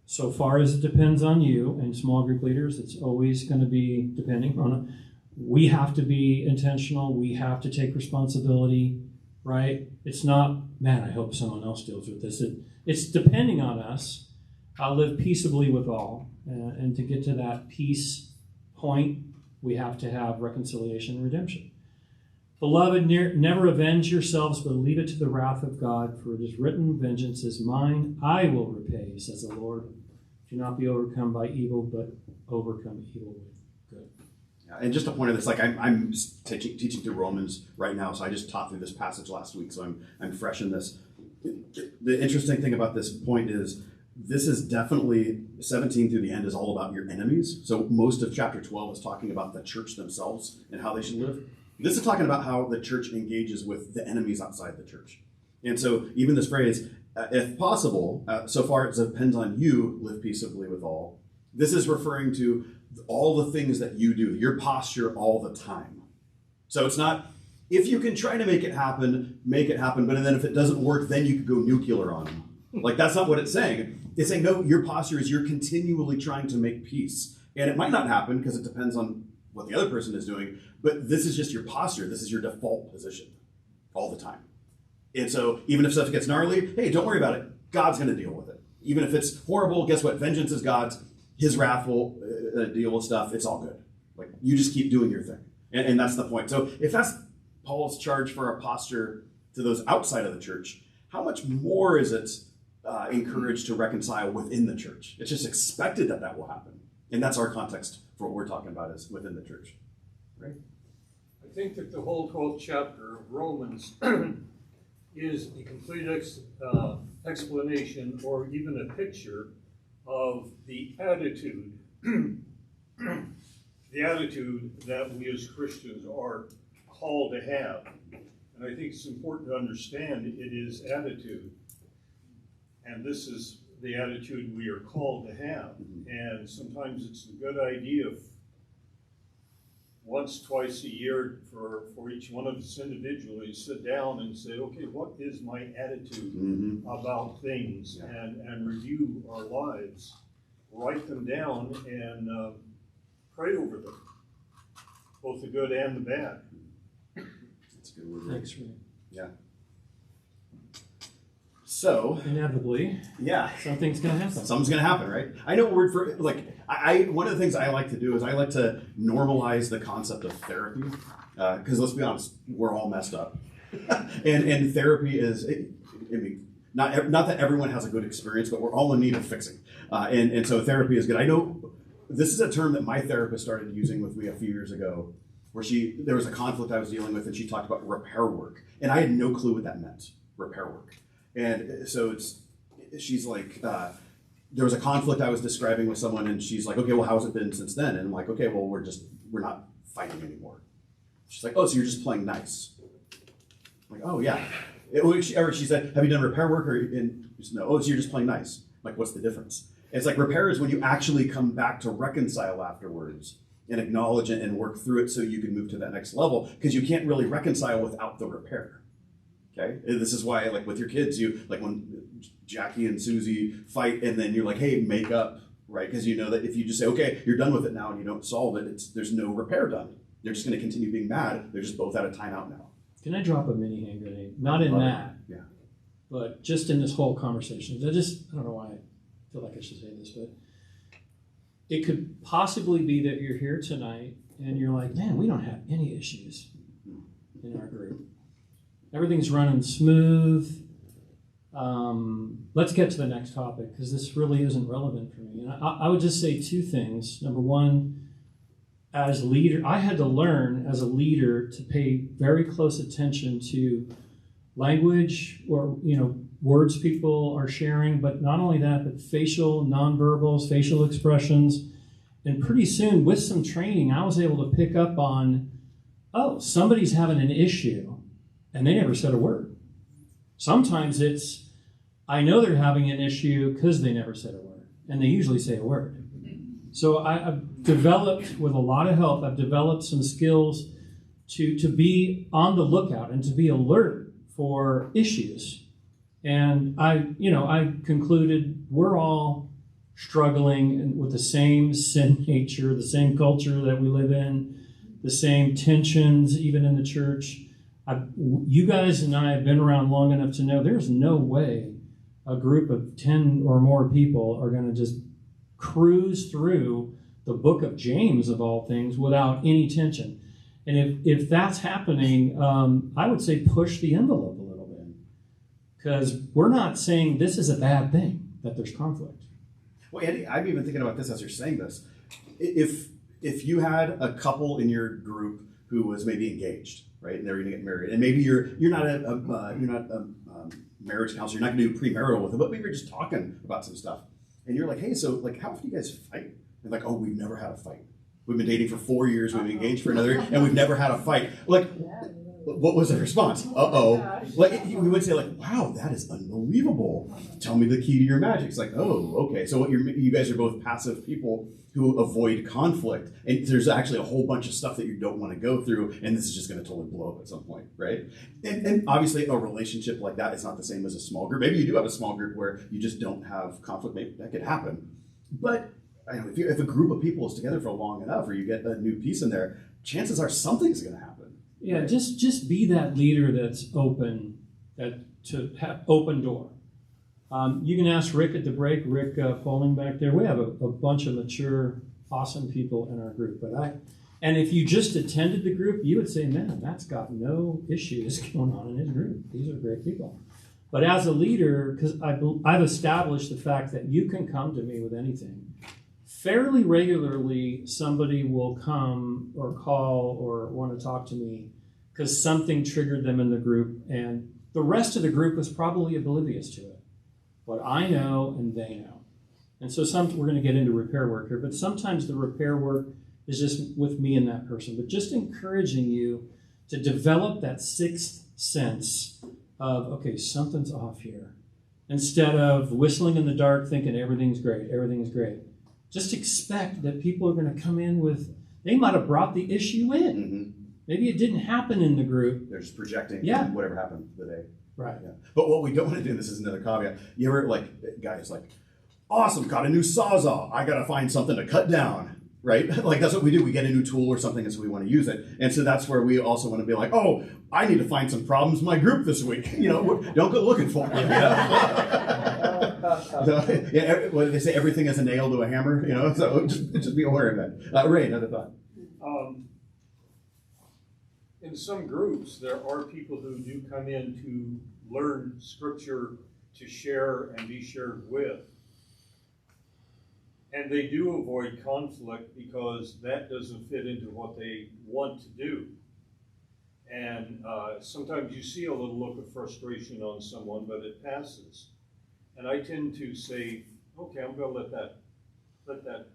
Speaker 1: So far as it depends on you and small group leaders, it's always going to be depending on it. We have to be intentional. We have to take responsibility. Right? It's not, man, I hope someone else deals with this. It's depending on us. I'll live peaceably with all. And to get to that peace point, we have to have reconciliation and redemption. Beloved, never avenge yourselves, but leave it to the wrath of God, for it is written, vengeance is mine, I will repay, says the Lord. Do not be overcome by evil, but overcome evil with good.
Speaker 3: And just a point of this, like I'm teaching through Romans right now, so I just taught through this passage last week, so I'm fresh in this. The interesting thing about this point is this is definitely 17 through the end is all about your enemies. So most of chapter 12 is talking about the church themselves and how they should live. This is talking about how the church engages with the enemies outside the church. And so even this phrase, if possible, so far it depends on you, live peaceably with all. This is referring to all the things that you do, your posture all the time. So it's not, if you can try to make it happen, but then if it doesn't work, then you could go nuclear on them. Like, that's not what it's saying. It's saying, no, your posture is you're continually trying to make peace. And it might not happen because it depends on what the other person is doing, but this is just your posture. This is your default position all the time. And so even if stuff gets gnarly, hey, don't worry about it. God's going to deal with it. Even if it's horrible, guess what? Vengeance is God's. His wrath will deal with stuff. It's all good. Like, you just keep doing your thing. And that's the point. So if that's Paul's charge for our posture to those outside of the church, how much more is it encouraged to reconcile within the church? It's just expected that that will happen. And that's our context for what we're talking about is within the church. Right?
Speaker 11: I think that the whole 12th chapter of Romans is a complete explanation or even a picture of the attitude, the attitude that we as Christians are called to have. And I think it's important to understand it is attitude. And this is the attitude we are called to have. And sometimes it's a good idea once, twice a year for each one of us individually sit down and say, okay, what is my attitude about things, and review our lives, write them down, and pray over them, both the good and the bad.
Speaker 3: That's a good word.
Speaker 1: Thanks, Ray.
Speaker 3: Yeah. So
Speaker 1: inevitably,
Speaker 3: yeah,
Speaker 1: something's gonna happen.
Speaker 3: Something's gonna happen, right? I know a word for like I one of the things I like to do is I like to normalize the concept of therapy, because let's be honest, we're all messed up, and therapy is, I mean, not that everyone has a good experience, but we're all in need of fixing, and so therapy is good. I know this is a term that my therapist started using with me a few years ago, where there was a conflict I was dealing with, and she talked about repair work, and I had no clue what that meant, repair work. And so she's like, there was a conflict I was describing with someone, and she's like, okay, well, how's it been since then? And I'm like, okay, well, we're not fighting anymore. She's like, oh, so you're just playing nice. I'm like, oh, yeah. She said, have you done repair work? And she said, no. Oh, so you're just playing nice. I'm like, what's the difference? It's like repair is when you actually come back to reconcile afterwards and acknowledge it and work through it so you can move to that next level, because you can't really reconcile without the repair. Okay, this is why, like with your kids, you like when Jackie and Susie fight, and then you're like, "Hey, make up," right? Because you know that if you just say, "Okay, you're done with it now," and you don't solve it, there's no repair done. They're just going to continue being mad. They're just both out of timeout now.
Speaker 1: Can I drop a mini hand grenade? Not in that,
Speaker 3: yeah,
Speaker 1: but just in this whole conversation. I don't know why I feel like I should say this, but it could possibly be that you're here tonight and you're like, "Man, we don't have any issues in our group. Everything's running smooth. Let's get to the next topic, because this really isn't relevant for me." And I would just say two things. Number one, as a leader, I had to learn as a leader to pay very close attention to language or words people are sharing, but not only that, but facial nonverbals, facial expressions. And pretty soon, with some training, I was able to pick up on, oh, somebody's having an issue. And they never said a word. Sometimes it's, I know they're having an issue because they never said a word. And they usually say a word. So I've developed, with a lot of help, I've developed some skills to be on the lookout and to be alert for issues. And I concluded we're all struggling with the same sin nature, the same culture that we live in, the same tensions, even in the church. You guys and I have been around long enough to know there's no way a group of 10 or more people are going to just cruise through the book of James, of all things, without any tension. And if that's happening, I would say push the envelope a little bit, because we're not saying this is a bad thing, that there's conflict.
Speaker 3: Well, Andy, I'm even thinking about this as you're saying this. If you had a couple in your group who was maybe engaged, right, and they're going to get married, and maybe you're not a marriage counselor, you're not going to do premarital with them, but maybe you're just talking about some stuff, and you're like, hey, so like, how often do you guys fight? And like, oh, we've never had a fight. We've been dating for 4 years, we've been engaged for another, and we've never had a fight. Like what was the response? Uh-oh. Like, we would say like, wow, that is unbelievable. Tell me the key to your magic. It's like, oh, okay. So what you guys are both passive people who avoid conflict. And there's actually a whole bunch of stuff that you don't want to go through, and this is just going to totally blow up at some point, right? And obviously a relationship like that is not the same as a small group. Maybe you do have a small group where you just don't have conflict. Maybe that could happen. But if a group of people is together for long enough, or you get a new piece in there, chances are something's going to happen.
Speaker 1: Yeah, just be that leader that's open, to have open door. You can ask Rick at the break, Rick Poling back there. We have a bunch of mature, awesome people in our group. And if you just attended the group, you would say, man, that's got no issues going on in his group. These are great people. But as a leader, because I've established the fact that you can come to me with anything. Fairly regularly, somebody will come or call or want to talk to me because something triggered them in the group, and the rest of the group was probably oblivious to it. But I know and they know. And so we're going to get into repair work here, but sometimes the repair work is just with me and that person. But just encouraging you to develop that sixth sense of, okay, something's off here. Instead of whistling in the dark thinking everything's great, everything's great. Just expect that people are going to come in with, they might have brought the issue in.
Speaker 3: Mm-hmm.
Speaker 1: Maybe it didn't happen in the group.
Speaker 3: They're just projecting whatever happened today.
Speaker 1: Right.
Speaker 3: Yeah. But what we don't want to do, this is another caveat, you ever guys awesome, got a new Sawzall. I got to find something to cut down, right? Like that's what we do. We get a new tool or something and so we want to use it. And so that's where we also want to be like, oh, I need to find some problems in my group this week. Don't go looking for them. So, what do they say? Everything is a nail to a hammer, so just be aware of that. Ray, another thought.
Speaker 11: In some groups, there are people who do come in to learn scripture to share and be shared with. And they do avoid conflict because that doesn't fit into what they want to do. And sometimes you see a little look of frustration on someone, but it passes. And I tend to say, okay, I'm going to let that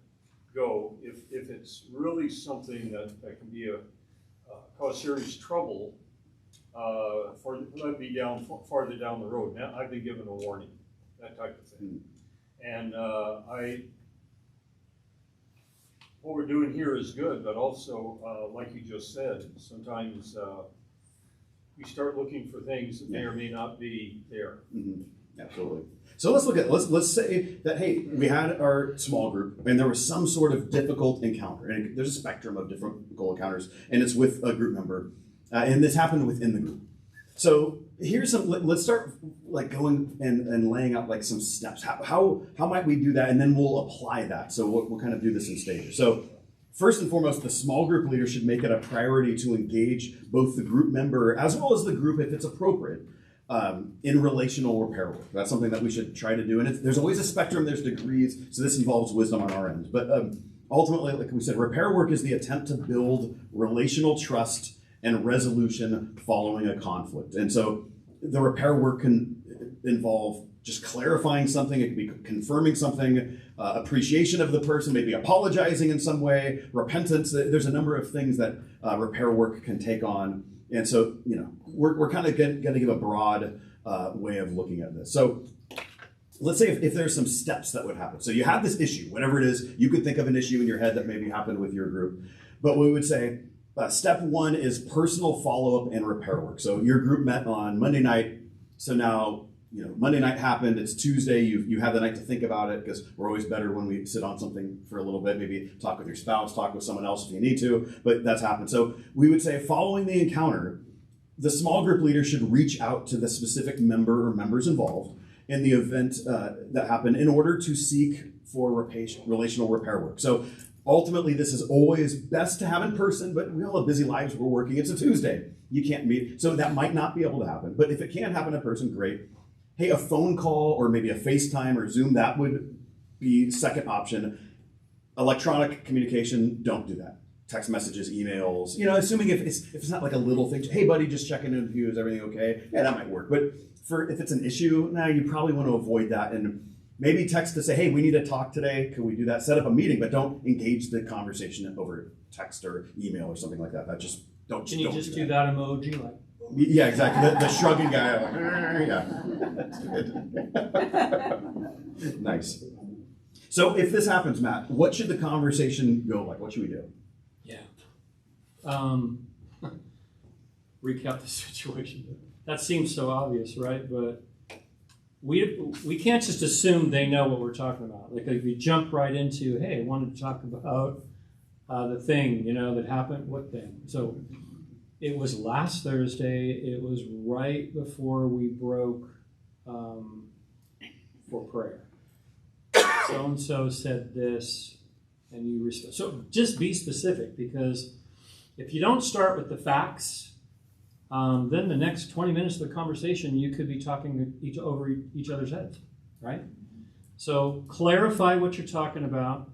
Speaker 11: go. If it's really something that can be cause serious trouble, let me farther down the road. Now I've been given a warning, that type of thing. And what we're doing here is good, but also, like you just said, sometimes we start looking for things that may or may not be there.
Speaker 3: Mm-hmm. Absolutely. So let's say that, hey, we had our small group and there was some sort of difficult encounter, and there's a spectrum of different goal encounters, and it's with a group member, and this happened within the group. So here's let's start going and laying out some steps. How might we do that, and then we'll apply that. So we'll kind of do this in stages. So first and foremost, the small group leader should make it a priority to engage both the group member as well as the group if it's appropriate. In relational repair work. That's something that we should try to do. And there's always a spectrum, there's degrees, so this involves wisdom on our end. But ultimately, like we said, repair work is the attempt to build relational trust and resolution following a conflict. And so the repair work can involve just clarifying something, it can be confirming something, appreciation of the person, maybe apologizing in some way, repentance. There's a number of things that repair work can take on. And so, we're kind of going to give a broad way of looking at this. So let's say if there's some steps that would happen. So you have this issue, whatever it is, you could think of an issue in your head that maybe happened with your group. But we would say step one is personal follow-up and repair work. So your group met on Monday night. So now, Monday night happened. It's Tuesday. You have the night to think about it, because we're always better when we sit on something for a little bit. Maybe talk with your spouse, talk with someone else if you need to, but that's happened. So we would say following the encounter, the small group leader should reach out to the specific member or members involved in the event that happened in order to seek for relational repair work. So ultimately, this is always best to have in person, but we all have busy lives. We're working. It's a Tuesday. You can't meet. So that might not be able to happen. But if it can happen in person, great. Hey, a phone call or maybe a FaceTime or Zoom, that would be second option. Electronic communication, don't do that. Text messages, emails, assuming if it's not like a little thing, hey buddy, just checking in with you, is everything okay? Yeah, that might work. But if it's an issue, you probably want to avoid that, and maybe text to say, hey, we need to talk today. Can we do that? Set up a meeting, but don't engage the conversation over text or email or something like that. That just don't.
Speaker 1: Can you just do that emoji, like
Speaker 3: Yeah, exactly. The shrugging guy. Like, yeah. Nice. So if this happens, Matt, what should the conversation go like? What should we do?
Speaker 1: Yeah. Recap the situation. That seems so obvious, right? But we can't just assume they know what we're talking about. Like if you jump right into, hey, I wanted to talk about the thing, that happened. What thing? So it was last Thursday. It was right before we broke for prayer. So and so said this, and you respond. So just be specific, because if you don't start with the facts, then the next 20 minutes of the conversation, you could be talking over each other's heads, right? So clarify what you're talking about.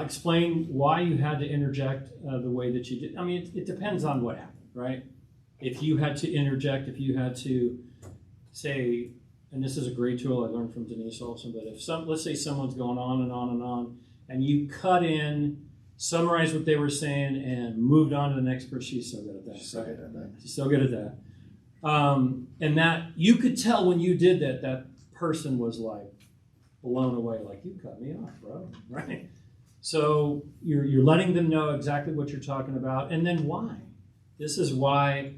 Speaker 1: Explain why you had to interject the way that you did. I mean, it depends on what happened, right? If you had to interject, if you had to say, and this is a great tool I learned from Denise Olson, but let's say someone's going on and on and on, and you cut in, summarize what they were saying, and moved on to the next person. She's so good at that. She's so good at that. And that you could tell when you did that, that person was like blown away, like, you cut me off, bro, right? So you're letting them know exactly what you're talking about, and then why. This is why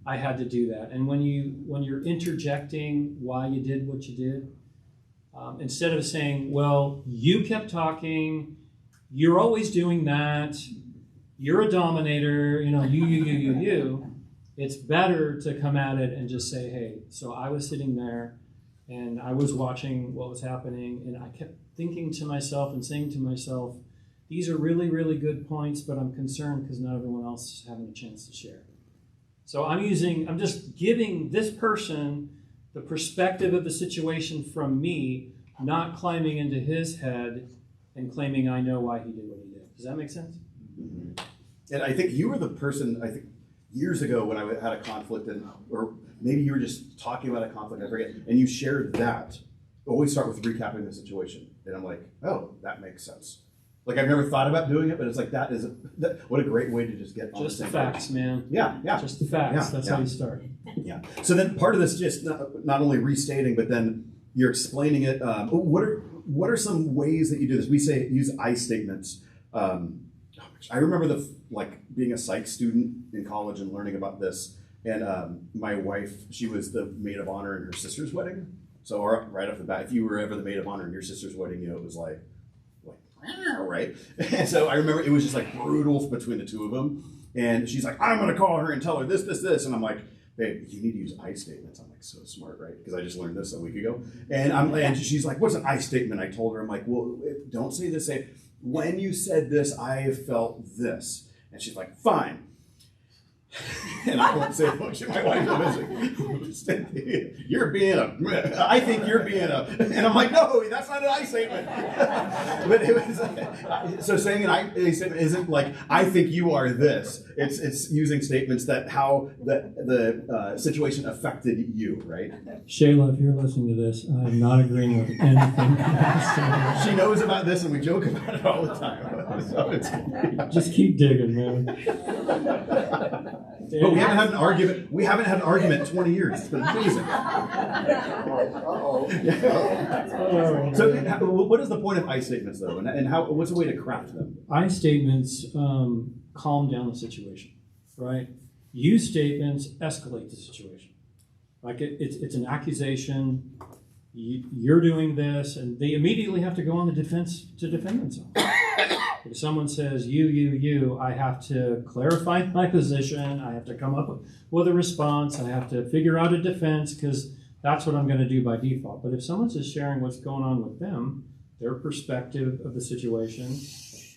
Speaker 1: I had to do that. And when you're interjecting why you did what you did, instead of saying, well, you kept talking, you're always doing that, you're a dominator, you, it's better to come at it and just say, hey, so I was sitting there and I was watching what was happening, and I kept thinking to myself and saying to myself, these are really, really good points, but I'm concerned because not everyone else is having a chance to share. So I'm just giving this person the perspective of the situation from me, not climbing into his head and claiming I know why he did what he did. Does that make sense?
Speaker 3: And I think you were the person, years ago when I had a conflict, or maybe you were just talking about a conflict, I forget, and you shared that. Always start with recapping the situation. And I'm like, oh, that makes sense. Like, I've never thought about doing it, but it's like, what a great way to just get on
Speaker 1: just the facts, man.
Speaker 3: Yeah.
Speaker 1: Just the facts. That's how you start.
Speaker 3: Yeah. So then part of this just not only restating, but then you're explaining it. What are some ways that you do this? We say use I statements. I remember being a psych student in college and learning about this. And my wife, she was the maid of honor in her sister's wedding. So right off the bat, if you were ever the maid of honor in your sister's wedding, it was like, right? And so I remember it was just like brutal between the two of them. And she's like, I'm going to call her and tell her this. And I'm like, babe, you need to use I statements. I'm like, so smart, right? Because I just learned this a week ago. And she's like, what's an I statement? I told her, I'm like, well, don't say this. Say, when you said this, I felt this. And she's like, fine. And I won't say much. My wife was like, I think you're being and I'm like, no, that's not an I statement. But it was, so saying an I statement isn't like, I think you are this. It's using statements that how the situation affected you, right?
Speaker 1: Shayla, if you're listening to this, I'm not agreeing with anything.
Speaker 3: She knows about this and we joke about it all the time. So it's
Speaker 1: just keep digging, man.
Speaker 3: But we haven't had an argument. We haven't had an argument in 20 years. It's been amazing. So, what is the point of I statements, though, and what's a way to craft them?
Speaker 1: I statements calm down the situation, right? You statements escalate the situation. Like it's an accusation. You're doing this, and they immediately have to go on the defense to defend themselves. If someone says you, I have to clarify my position. I have to come up with a response. I have to figure out a defense, because that's what I'm going to do by default. But if someone's just sharing what's going on with them, their perspective of the situation,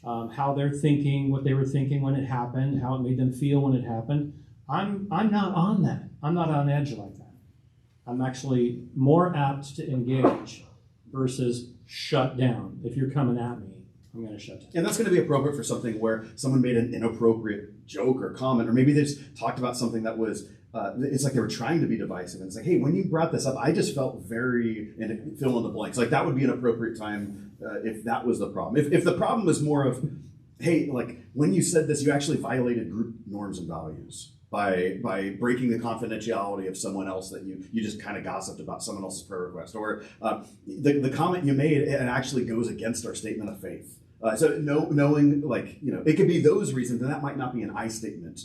Speaker 1: how they're thinking, what they were thinking when it happened, how it made them feel when it happened, I'm not on that. I'm not on edge like that. I'm actually more apt to engage versus shut down. If you're coming at me, I'm going to shut down.
Speaker 3: And that's going to be appropriate for something where someone made an inappropriate joke or comment, or maybe they just talked about something that was, it's like they were trying to be divisive. And it's like, hey, when you brought this up, I just felt very, and fill in the blanks. Like that would be an appropriate time if that was the problem. If the problem was more of, hey, like when you said this, you actually violated group norms and values. by breaking the confidentiality of someone else that you just kind of gossiped about someone else's prayer request, or the comment you made, it actually goes against our statement of faith. So knowing, like, you know, it could be those reasons, and that might not be an I statement.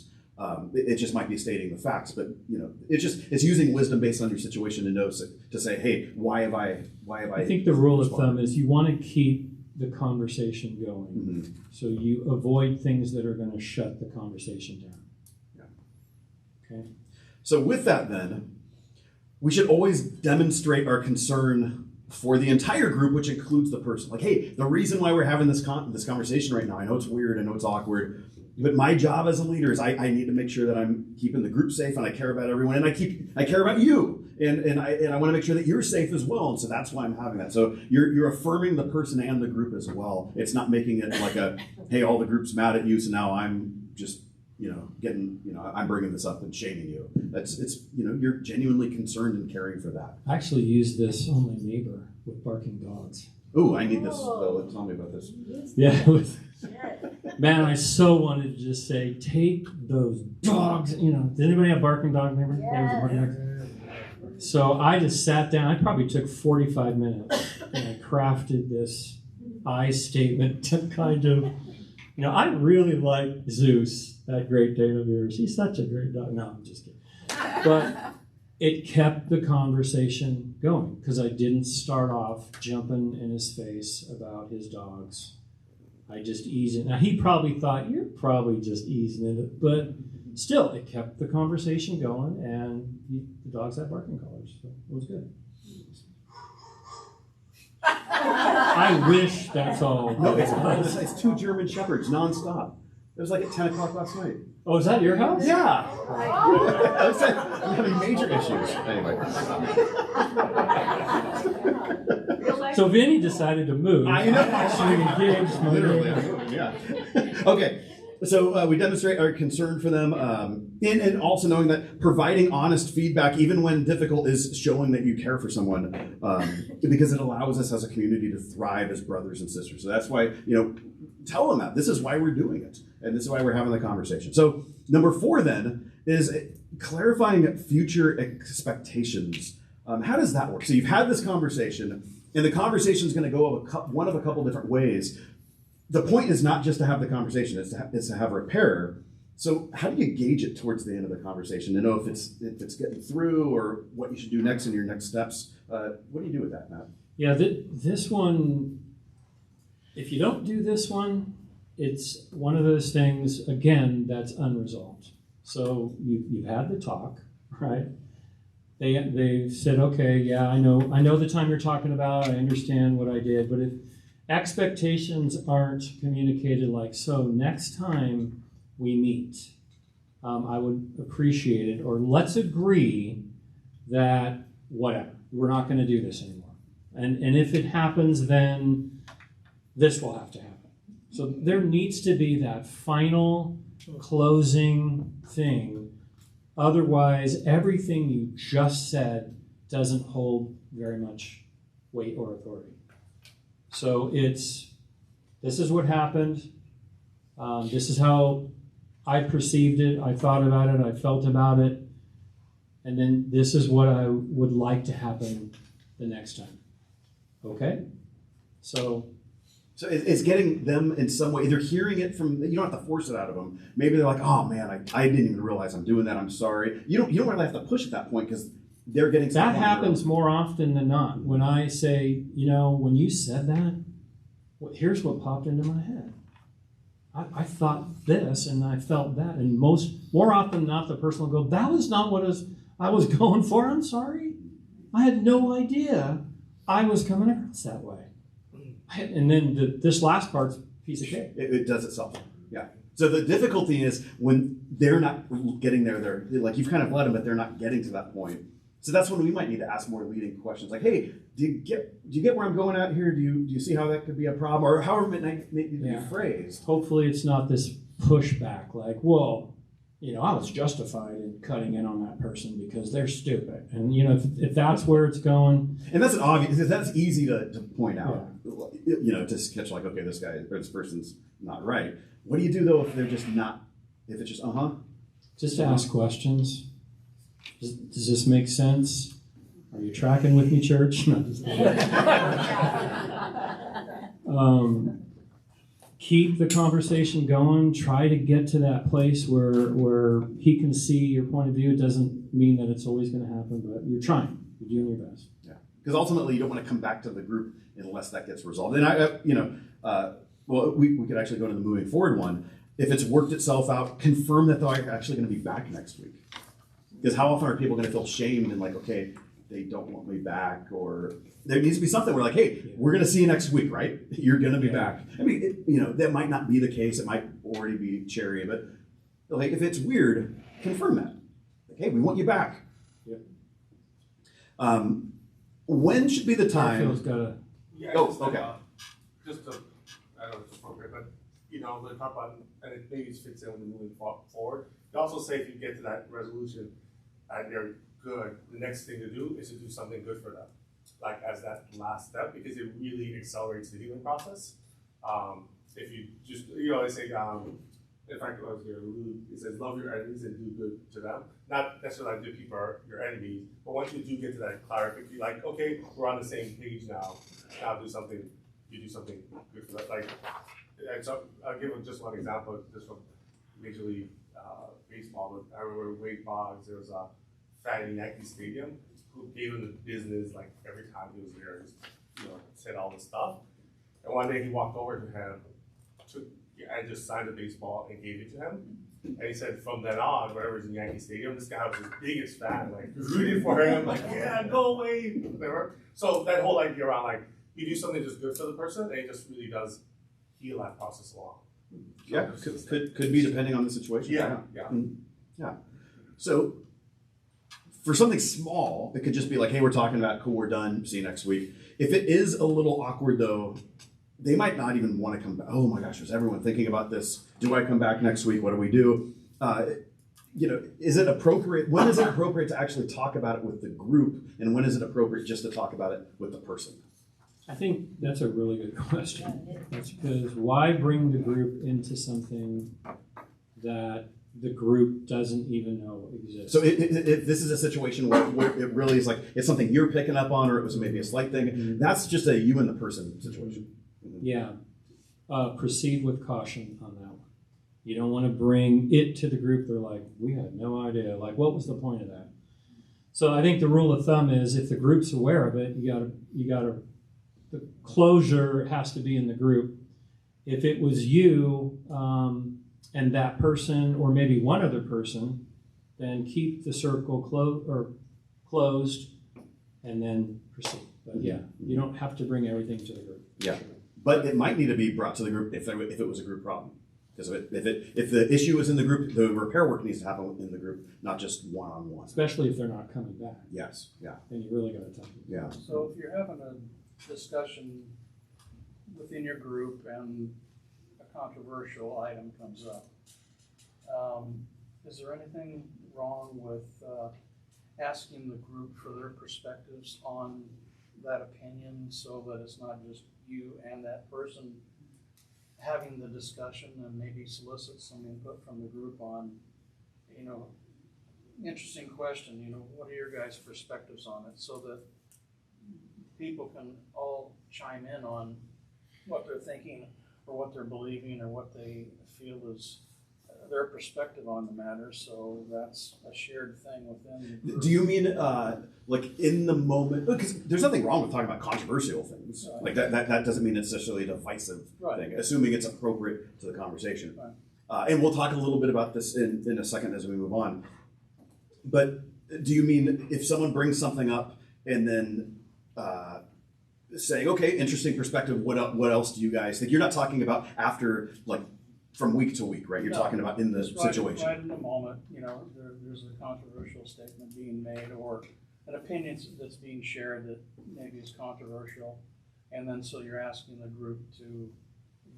Speaker 3: It just might be stating the facts, but you know, it's using wisdom based on your situation to know, to say, hey, why have I?
Speaker 1: I think the rule of thumb is you want to keep the conversation going,
Speaker 3: Mm-hmm.
Speaker 1: so you avoid things that are going to shut the conversation down.
Speaker 3: Yeah.
Speaker 1: Okay.
Speaker 3: So with that, then, we should always demonstrate our concern for the entire group, which includes the person. Like, hey, the reason why we're having this conversation right now, I know it's weird, I know it's awkward, but my job as a leader is I need to make sure that I'm keeping the group safe, and I care about everyone, and I care about you, and I want to make sure that you're safe as well, and so that's why I'm having that. So you're affirming the person and the group as well. It's not making it like a, hey, all the group's mad at you, so now I'm just, you know, I'm bringing this up and shaming you. It's you know, you're genuinely concerned and caring for that.
Speaker 1: I actually used this on my neighbor with barking dogs.
Speaker 3: Ooh, I need this. Tell me about this.
Speaker 1: Yeah, it was, man, I so wanted to just say, take those dogs. You know, did anybody have barking dog neighbor? Yeah. Barking dogs? So I just sat down. I probably took 45 minutes, and I crafted this I statement to kind of, you know, I really like Zeus, that Great Dane of yours. He's such a great dog. No, I'm just kidding. But it kept the conversation going because I didn't start off jumping in his face about his dogs. I just eased it. Now, he probably thought, you're probably just easing into it. But still, it kept the conversation going, and the dogs had barking collars, so it was good. I wish that's all.
Speaker 3: No, it's 2 German Shepherds nonstop. It was like at 10 o'clock last night.
Speaker 1: Oh, is that your house?
Speaker 3: Yeah. I'm having major issues. Anyway.
Speaker 1: So Vinny decided to move.
Speaker 3: I know.
Speaker 1: Actually engaged.
Speaker 3: Literally, I'm moving, yeah. Okay. So we demonstrate our concern for them, and also knowing that providing honest feedback, even when difficult, is showing that you care for someone, because it allows us as a community to thrive as brothers and sisters. So that's why, you know, tell them that this is why we're doing it, and this is why we're having the conversation. So number 4 then is clarifying future expectations. How does that work? So you've had this conversation, and the conversation is going to go one of a couple different ways. The point is not just to have the conversation; it's to have repair. So how do you gauge it towards the end of the conversation to know if it's getting through, or what you should do next in your next steps? What do you do with that, Matt?
Speaker 1: Yeah, this one. If you don't do this one, it's one of those things, again, that's unresolved. So you've had the talk, right? They've said, okay, yeah, I know the time you're talking about, I understand what I did, but if expectations aren't communicated like, so next time we meet, I would appreciate it, or let's agree that whatever, we're not going to do this anymore. And if it happens, then this will have to happen. So there needs to be that final closing thing. Otherwise, everything you just said doesn't hold very much weight or authority. So this is what happened. This is how I perceived it. I thought about it. I felt about it. And then this is what I would like to happen the next time. Okay? So
Speaker 3: it's getting them in some way, either hearing it from, you don't have to force it out of them. Maybe they're like, oh man, I didn't even realize I'm doing that. I'm sorry. You don't really have to push at that point because they're getting
Speaker 1: that happens more often than not. When I say, when you said that, here's what popped into my head. I thought this and I felt that, and more often than not, the person will go, that was not what I was going for. I'm sorry. I had no idea I was coming across that way. And then this last part's a piece of cake.
Speaker 3: It does itself. Yeah. So the difficulty is when they're not getting there, they're like, you've kind of led them, but they're not getting to that point. So that's when we might need to ask more leading questions, like, "Hey, do you get where I'm going at here? Do you see how that could be a problem, or however it may be phrased?"
Speaker 1: Hopefully, it's not this pushback, like, "Well, I was justified in cutting in on that person because they're stupid." And if that's where it's going,
Speaker 3: and that's that's easy to point out, to catch like, okay, this guy or this person's not right. What do you do though if they're just not? If it's just
Speaker 1: Just to ask questions. Does this make sense? Are you tracking with me, church? No, just keep the conversation going. Try to get to that place where he can see your point of view. It doesn't mean that it's always going to happen, but you're trying. You're doing your best.
Speaker 3: Yeah, because ultimately you don't want to come back to the group unless that gets resolved. And we could actually go to the moving forward one. If it's worked itself out, confirm that they're actually going to be back next week. Because how often are people going to feel shamed and like, okay, they don't want me back, or there needs to be something where like, hey, we're going to see you next week, right? You're going to be back. I mean, that might not be the case. It might already be cherry, but like if it's weird, confirm that. Like, hey, we want you back.
Speaker 1: Yep.
Speaker 3: When should be the time?
Speaker 1: Gotta...
Speaker 12: Yeah,
Speaker 3: Oh,
Speaker 12: just
Speaker 3: okay.
Speaker 12: I don't know if it's appropriate, but they talk about, and it maybe fits in with moving forward. They also say if you get to that resolution and they're good, the next thing to do is to do something good for them, like as that last step, because it really accelerates the healing process. If you just, they say, in fact, it says love your enemies and do good to them. Not necessarily like the people are your enemies, but once you do get to that clarification, like, okay, we're on the same page now. Now you do something good for that. Like, and so I'll give just one example, just from Major League Baseball. I remember Wade Boggs, there was a fan in Yankee Stadium who gave him the business like every time he was there, just said all this stuff. And one day he walked over to him, and just signed the baseball and gave it to him. And he said from then on, whenever he's in Yankee Stadium, this guy was his biggest fan, like rooting for him, like, yeah, go away, whatever. So that whole idea around like, you do something just good for the person, and it just really does heal that process along.
Speaker 3: Yeah, could be depending on the situation.
Speaker 12: Yeah.
Speaker 3: Yeah. So for something small, it could just be like, hey, we're talking about, cool, we're done, see you next week. If it is a little awkward though, they might not even want to come back. Oh my gosh, is everyone thinking about this? Do I come back next week? What do we do? Is it appropriate? When is it appropriate to actually talk about it with the group? And when is it appropriate just to talk about it with the person?
Speaker 1: I think that's a really good question. That's because why bring the group into something that the group doesn't even know exists?
Speaker 3: So if this is a situation where it really is like, it's something you're picking up on, or it was maybe a slight thing, that's just a you and the person situation.
Speaker 1: Yeah. Proceed with caution on that one. You don't want to bring it to the group. They're like, we had no idea. Like, what was the point of that? So I think the rule of thumb is if the group's aware of it, you gotta, the closure has to be in the group. If it was you and that person, or maybe one other person, then keep the circle closed and then proceed. But yeah, you don't have to bring everything to the group.
Speaker 3: Yeah. But it might need to be brought to the group if it was a group problem. Because if the issue is in the group, the repair work needs to happen in the group, not just one-on-one.
Speaker 1: Especially if they're not coming back.
Speaker 3: Yes, yeah.
Speaker 1: Then you really got to tell them.
Speaker 3: Yeah.
Speaker 7: So if you're having a discussion within your group and a controversial item comes up, is there anything wrong with asking the group for their perspectives on that opinion so that it's not just you and that person having the discussion, and maybe solicit some input from the group on, interesting question, what are your guys' perspectives on it, so that people can all chime in on what they're thinking or what they're believing or what they feel is their perspective on the matter. So that's a shared thing within the group.
Speaker 3: Do you mean like in the moment? Because there's nothing wrong with talking about controversial things.
Speaker 7: Right.
Speaker 3: Like that doesn't mean it's necessarily a divisive
Speaker 7: Right.
Speaker 3: thing, assuming it's appropriate to the conversation.
Speaker 7: Right.
Speaker 3: And we'll talk a little bit about this in a second as we move on. But do you mean if someone brings something up and then saying, okay, interesting perspective, what else do you guys think? You're not talking about after, like, from week to week, right? You're talking about in the situation.
Speaker 7: Right in the moment, there's a controversial statement being made or an opinion that's being shared that maybe is controversial. And then so you're asking the group to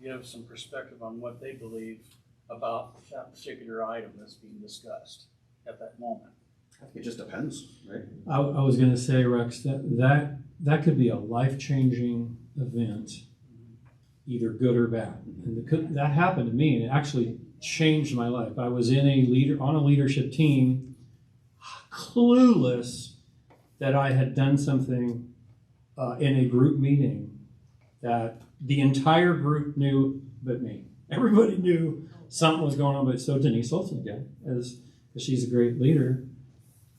Speaker 7: give some perspective on what they believe about that particular item that's being discussed at that moment.
Speaker 3: I think it just depends, right?
Speaker 1: I was going to say, Rex, that could be a life-changing event, either good or bad. And that happened to me, and it actually changed my life. I was on a leadership team, clueless that I had done something in a group meeting that the entire group knew but me. Everybody knew something was going on, but so Denise Olson again, as she's a great leader,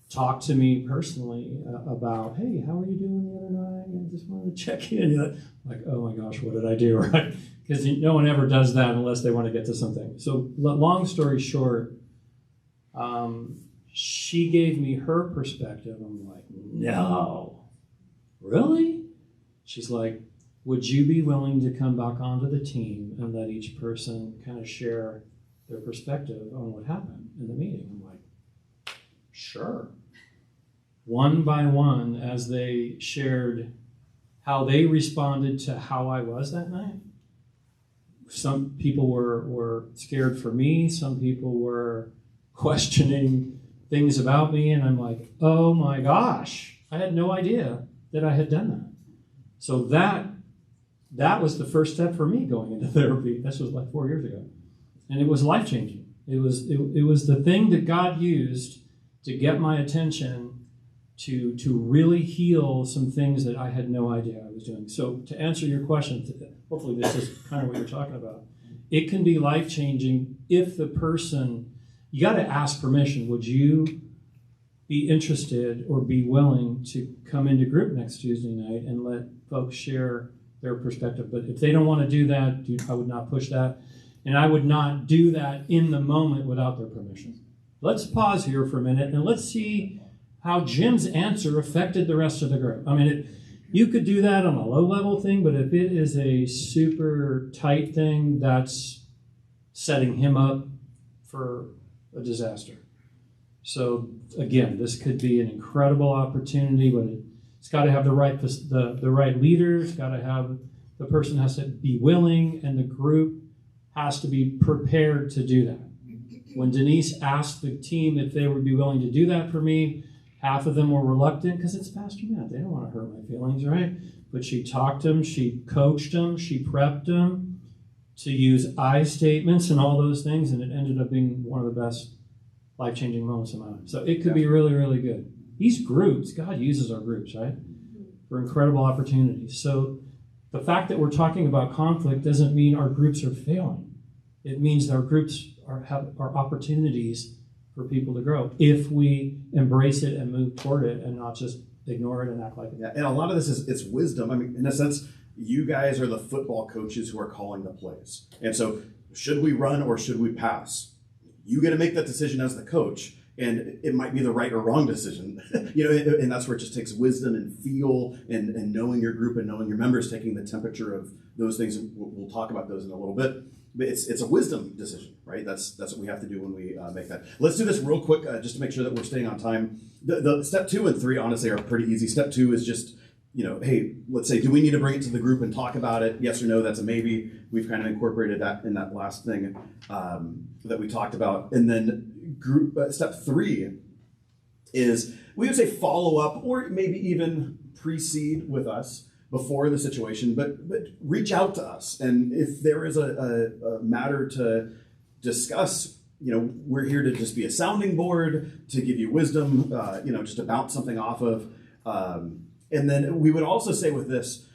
Speaker 1: talked to me personally about, hey, how are you doing the other night? I just wanted to check in. Like, oh my gosh, what did I do? Right? Because no one ever does that unless they want to get to something. So long story short, she gave me her perspective. I'm like, no, really? She's like, would you be willing to come back onto the team and let each person kind of share their perspective on what happened in the meeting? I'm like, sure. One by one, as they shared how they responded to how I was that night. Some people were scared for me. Some people were questioning things about me. And I'm like, oh my gosh, I had no idea that I had done that. So that was the first step for me going into therapy. This was like 4 years ago. And it was life-changing. It was the thing that God used to get my attention to really heal some things that I had no idea I was doing. So to answer your question, hopefully this is kind of what you're talking about. It can be life-changing if the person, you got to ask permission. Would you be interested or be willing to come into group next Tuesday night and let folks share their perspective? But if they don't want to do that, I would not push that. And I would not do that in the moment without their permission. Let's pause here for a minute and let's see how Jim's answer affected the rest of the group. I mean, you could do that on a low-level thing, but if it is a super tight thing, that's setting him up for a disaster. So again, this could be an incredible opportunity, but it's got to have the right leader. It's got to have, the person has to be willing, and the group has to be prepared to do that. When Denise asked the team if they would be willing to do that for me, half of them were reluctant because it's Pastor Matt. They don't want to hurt my feelings, right? But she talked them, she coached them, she prepped them to use I statements and all those things, and it ended up being one of the best life-changing moments of my life. So it could be really, really good. These groups, God uses our groups, right? For incredible opportunities. So the fact that we're talking about conflict doesn't mean our groups are failing. It means our groups are opportunities for people to grow if we embrace it and move toward it and not just ignore it and act like it.
Speaker 3: Yeah, and a lot of this is, it's wisdom. I mean, in a sense, you guys are the football coaches who are calling the plays. And so should we run or should we pass? You get to make that decision as the coach, and it might be the right or wrong decision. And that's where it just takes wisdom and feel and knowing your group and knowing your members, taking the temperature of those things. We'll talk about those in a little bit. But it's a wisdom decision, right? That's what we have to do when we make that. Let's do this real quick, just to make sure that we're staying on time. The step 2 and 3, honestly, are pretty easy. Step 2 is just, hey, let's say, do we need to bring it to the group and talk about it? Yes or no, that's a maybe. We've kind of incorporated that in that last thing that we talked about. And then step 3 is, we would say follow up or maybe even precede with us before the situation, but reach out to us. And if there is a matter to discuss, we're here to just be a sounding board, to give you wisdom, just to bounce something off of. And then we would also say with this,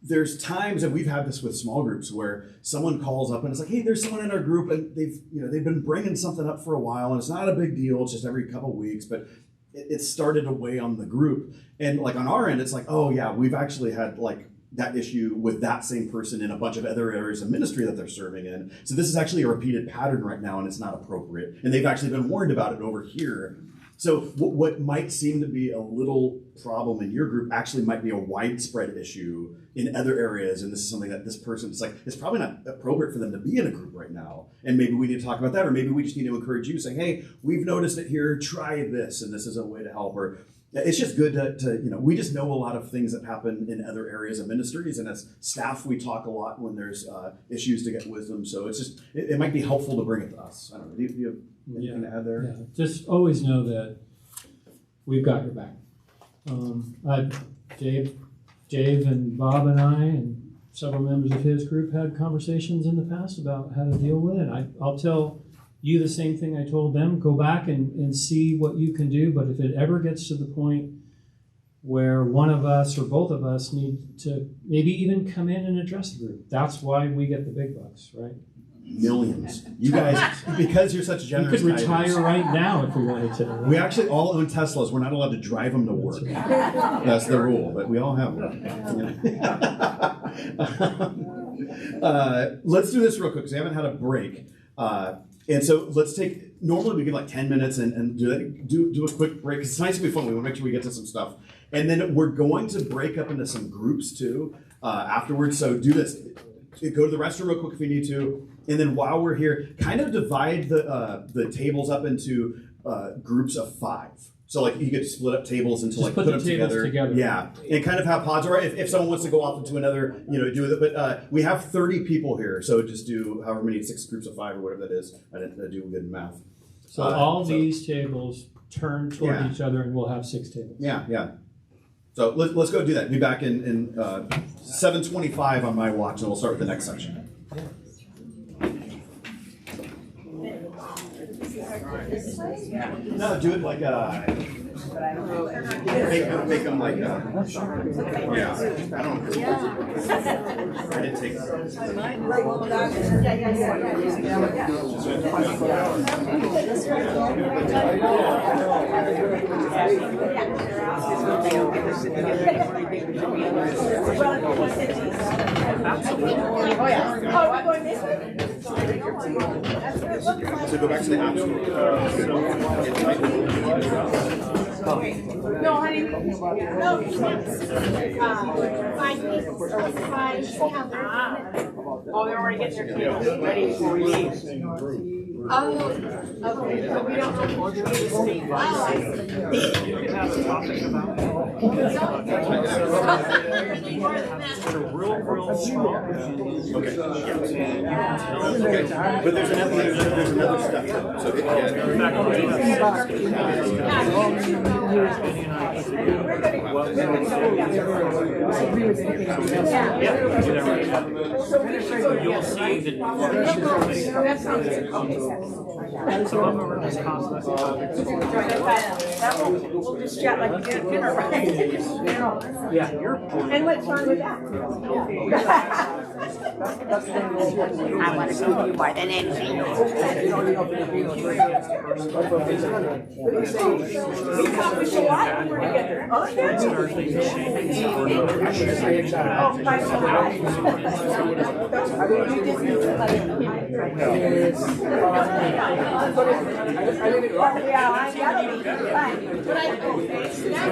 Speaker 3: there's times, and we've had this with small groups, where someone calls up and it's like, hey, there's someone in our group and they've been bringing something up for a while, and it's not a big deal, it's just every couple weeks, but it started to weigh on the group. And like on our end, it's like, oh yeah, we've actually had like that issue with that same person in a bunch of other areas of ministry that they're serving in. So this is actually a repeated pattern right now, and it's not appropriate. And they've actually been warned about it over here. So what might seem to be a little problem in your group actually might be a widespread issue in other areas. And this is something that this person, it's probably not appropriate for them to be in a group right now. And maybe we need to talk about that, or maybe we just need to encourage you, saying, hey, we've noticed it here, try this, and this is a way to help. Or it's just good to we just know a lot of things that happen in other areas of ministries, and as staff, we talk a lot when there's issues to get wisdom. So it's just, it might be helpful to bring it to us. I don't know, do you have anything to add there?
Speaker 1: Yeah, just always know that we've got your back. Dave and Bob and I and several members of his group had conversations in the past about how to deal with it. I'll tell you the same thing I told them. Go back and see what you can do. But if it ever gets to the point where one of us or both of us need to maybe even come in and address the group, that's why we get the big bucks, right?
Speaker 3: Millions. You guys, because you're such
Speaker 1: You
Speaker 3: generous
Speaker 1: could retire
Speaker 3: tithers,
Speaker 1: right now if we wanted to. Right?
Speaker 3: we actually all own Teslas. We're not allowed to drive them to work. That's the rule, but we all have one. Let's do this real quick because we haven't had a break. And so let's take, normally we give like 10 minutes and do a quick break. It's nice to be fun. We want to make sure we get to some stuff. And then we're going to break up into some groups too afterwards. So do this. Go to the restroom real quick if you need to. And then while we're here, kind of divide the tables up into groups of 5. So like you could split up tables into
Speaker 1: Just
Speaker 3: like
Speaker 1: put
Speaker 3: put
Speaker 1: the
Speaker 3: them
Speaker 1: tables together.
Speaker 3: Yeah, and kind of have pods. Or if someone wants to go off into another, do it. But we have 30 people here, so just do however many 6 groups of 5 or whatever that is. I didn't do good math.
Speaker 1: So all these tables turn toward each other, and we'll have 6 tables.
Speaker 3: Yeah. So let's go do that. Be back in 7:25 on my watch, and we'll start with the next section. No, do it like make them like yeah. I don't know. I didn't take So go back to the app store.
Speaker 4: No, honey. No. 5 people. 5.
Speaker 13: Oh, they're already getting their tables ready for you.
Speaker 4: Oh, okay. But we don't know what you're going to
Speaker 13: Have a topic about it. It's a real small.
Speaker 3: Okay. But there's another step. So
Speaker 13: You'll see that some of them are just costless.
Speaker 5: We'll just chat like we did at dinner, right?
Speaker 13: Yeah.
Speaker 5: And what's wrong with that?
Speaker 13: I want to see you more than anything.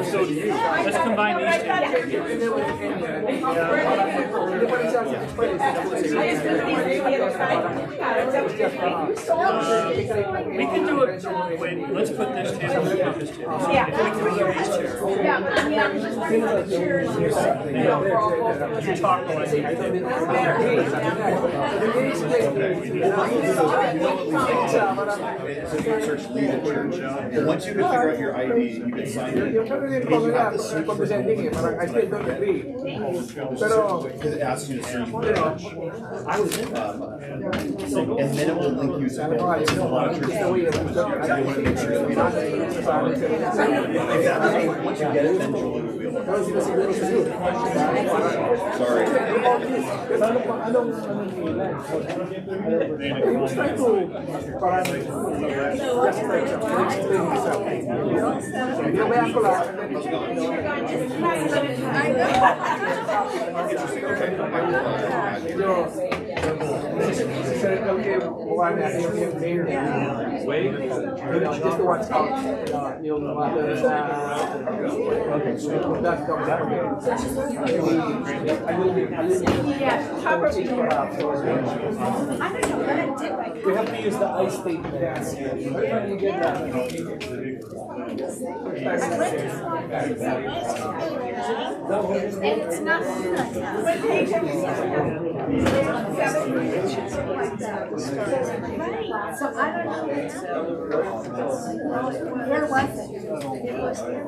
Speaker 7: So do you. Let's combine these two.
Speaker 13: We
Speaker 7: can do it. Wait, let's put this table and this table.
Speaker 5: Yeah.
Speaker 7: We can move these chairs.
Speaker 5: Yeah, but I mean, I'm just thinking about the chairs.
Speaker 7: You talk like you
Speaker 3: search lead at church. And once you can figure out your ID, you can sign in. And you have to search for because it asks you to search for church. And then it will link you to a lot of churches. You want to make sure that we don't. If that doesn't, once you get it, then Julie will be able to. Sorry.
Speaker 13: We have to use the ice statement.
Speaker 4: And it's not what page have you seen? So I don't know. Where was it? It was here.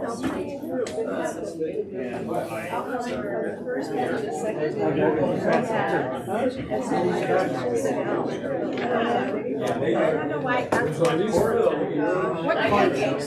Speaker 4: I don't know why. What page?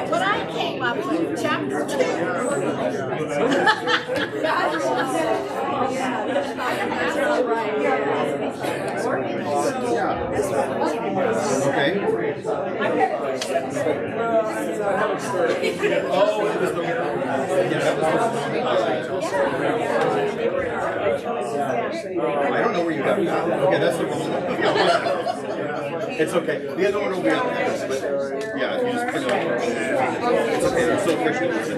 Speaker 4: What I came up with, chapter 2.
Speaker 3: Okay. I don't know where you got that. Okay, that's the wrong one. It's okay. The other one will be on this, but yeah, you just print it out. It's okay. I'm so appreciative.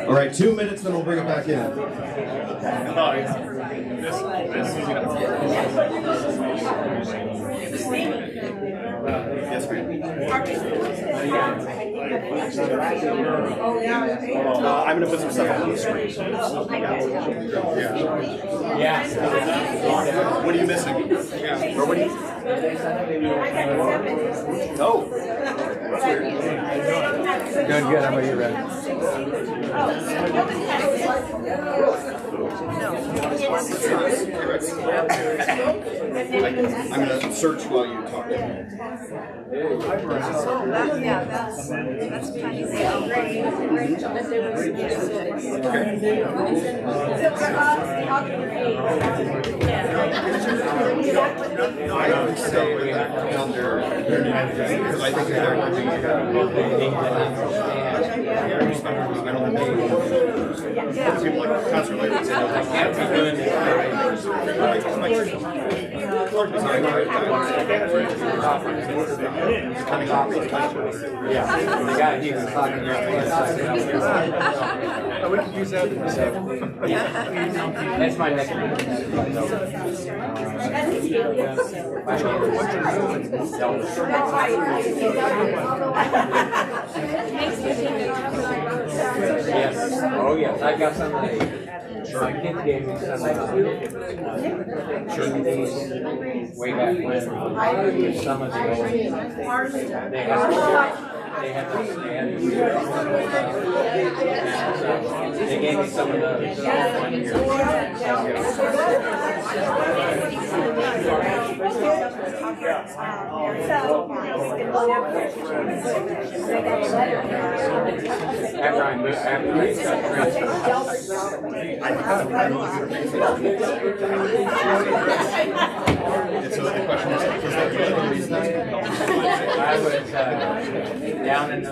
Speaker 3: All right, 2 minutes, then we'll bring it back in. Yes, ma'am. I'm going to put some stuff on the screen. Yeah. What are you missing? Yeah. Or what are you? Oh.
Speaker 9: Good. How about you, Red?
Speaker 3: I'm going to search while you talk. I would say under because I think they're going to be I don't think people like concert like this.
Speaker 9: Yeah, the guy he was talking
Speaker 11: We can use that.
Speaker 9: That's my next one. Yes. Oh yes, I got some of the. My kids gave me some way back when. Some of the old. They gave me some of those 1 year. After I moved, after I got
Speaker 3: So the question is
Speaker 9: I was down in the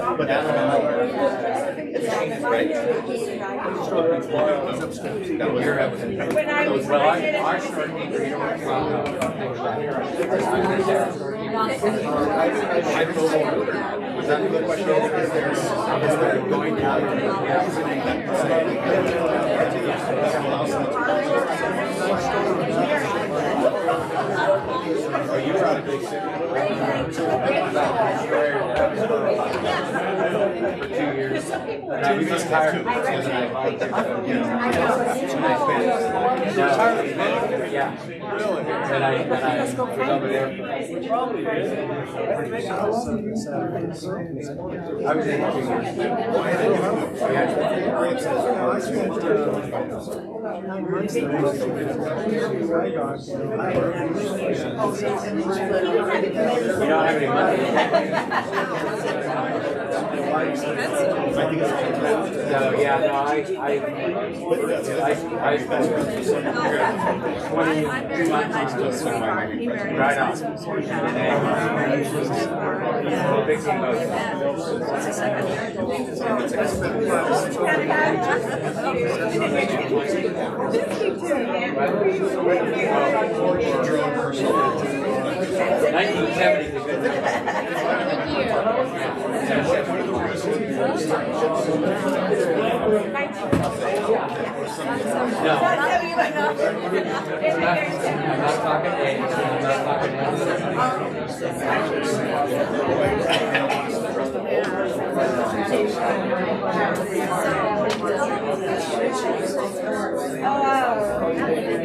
Speaker 3: Was that the question? Is there going down?
Speaker 9: Oh, you were out of big city. For 2 years. And I was retired and I volunteered. Yeah. And I was over there. I was in 2 years. You don't have any money. yeah, no, I spent 22 months on this right on.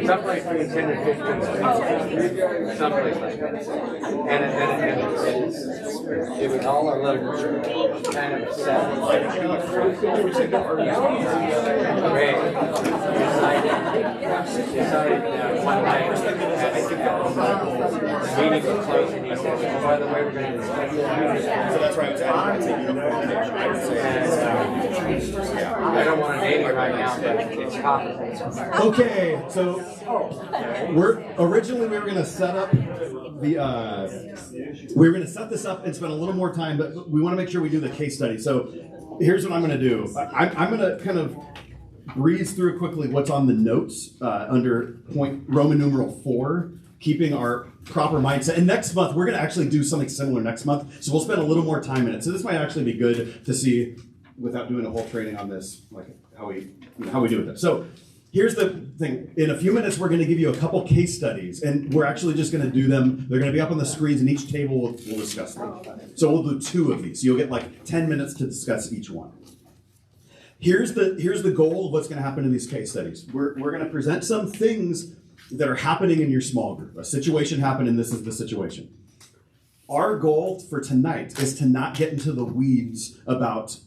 Speaker 9: Someplace between 10 and 15. Someplace like that. And it was all a little kind of set. Decided one night, the meeting was closed, and he said, oh, by the way, we're going to discuss this.
Speaker 3: So that's right.
Speaker 9: I don't want to name it right now, but it's topical.
Speaker 3: Okay, so we were going to set up we were going to set this up and spend a little more time, but we want to make sure we do the case study. So here's what I'm going to do. I'm going to kind of breeze through quickly what's on the notes under point Roman numeral 4, keeping our proper mindset. And next month, we're going to actually do something similar next month. So we'll spend a little more time in it. So this might actually be good to see, without doing a whole training on this, like how we do it. So here's the thing. In a few minutes, we're going to give you a couple case studies, and we're actually just going to do them. They're going to be up on the screens, and each table we'll discuss them. So we'll do 2 of these. So you'll get like 10 minutes to discuss each one. Here's the goal of what's going to happen in these case studies. We're going to present some things that are happening in your small group. A situation happened, and this is the situation. Our goal for tonight is to not get into the weeds about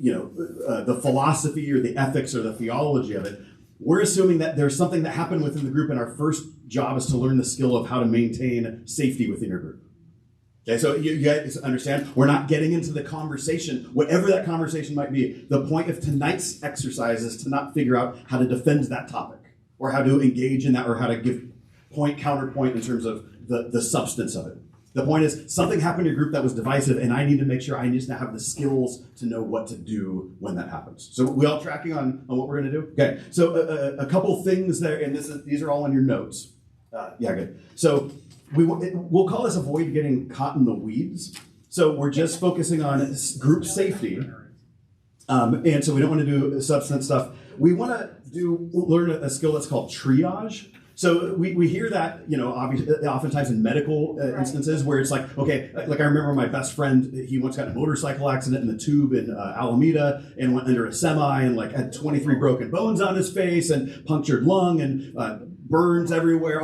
Speaker 3: the philosophy or the ethics or the theology of it. We're assuming that there's something that happened within the group, and our first job is to learn the skill of how to maintain safety within your group. Okay, so you guys understand, we're not getting into the conversation, whatever that conversation might be. The point of tonight's exercise is to not figure out how to defend that topic, or how to engage in that, or how to give counterpoint in terms of the substance of it. The point is, something happened in your group that was divisive, and I need to make sure I just have the skills to know what to do when that happens. So we all tracking on what we're going to do? Okay, so a couple things there, and these are all in your notes. Yeah, good. So we'll call this avoid getting caught in the weeds. So we're just focusing on group safety, and so we don't want to do substance stuff. We want to learn a skill that's called triage. So we hear that, oftentimes in medical instances where it's like, okay, like I remember my best friend, he once got in a motorcycle accident in the tube in Alameda and went under a semi and like had 23 broken bones on his face and punctured lung and burns everywhere,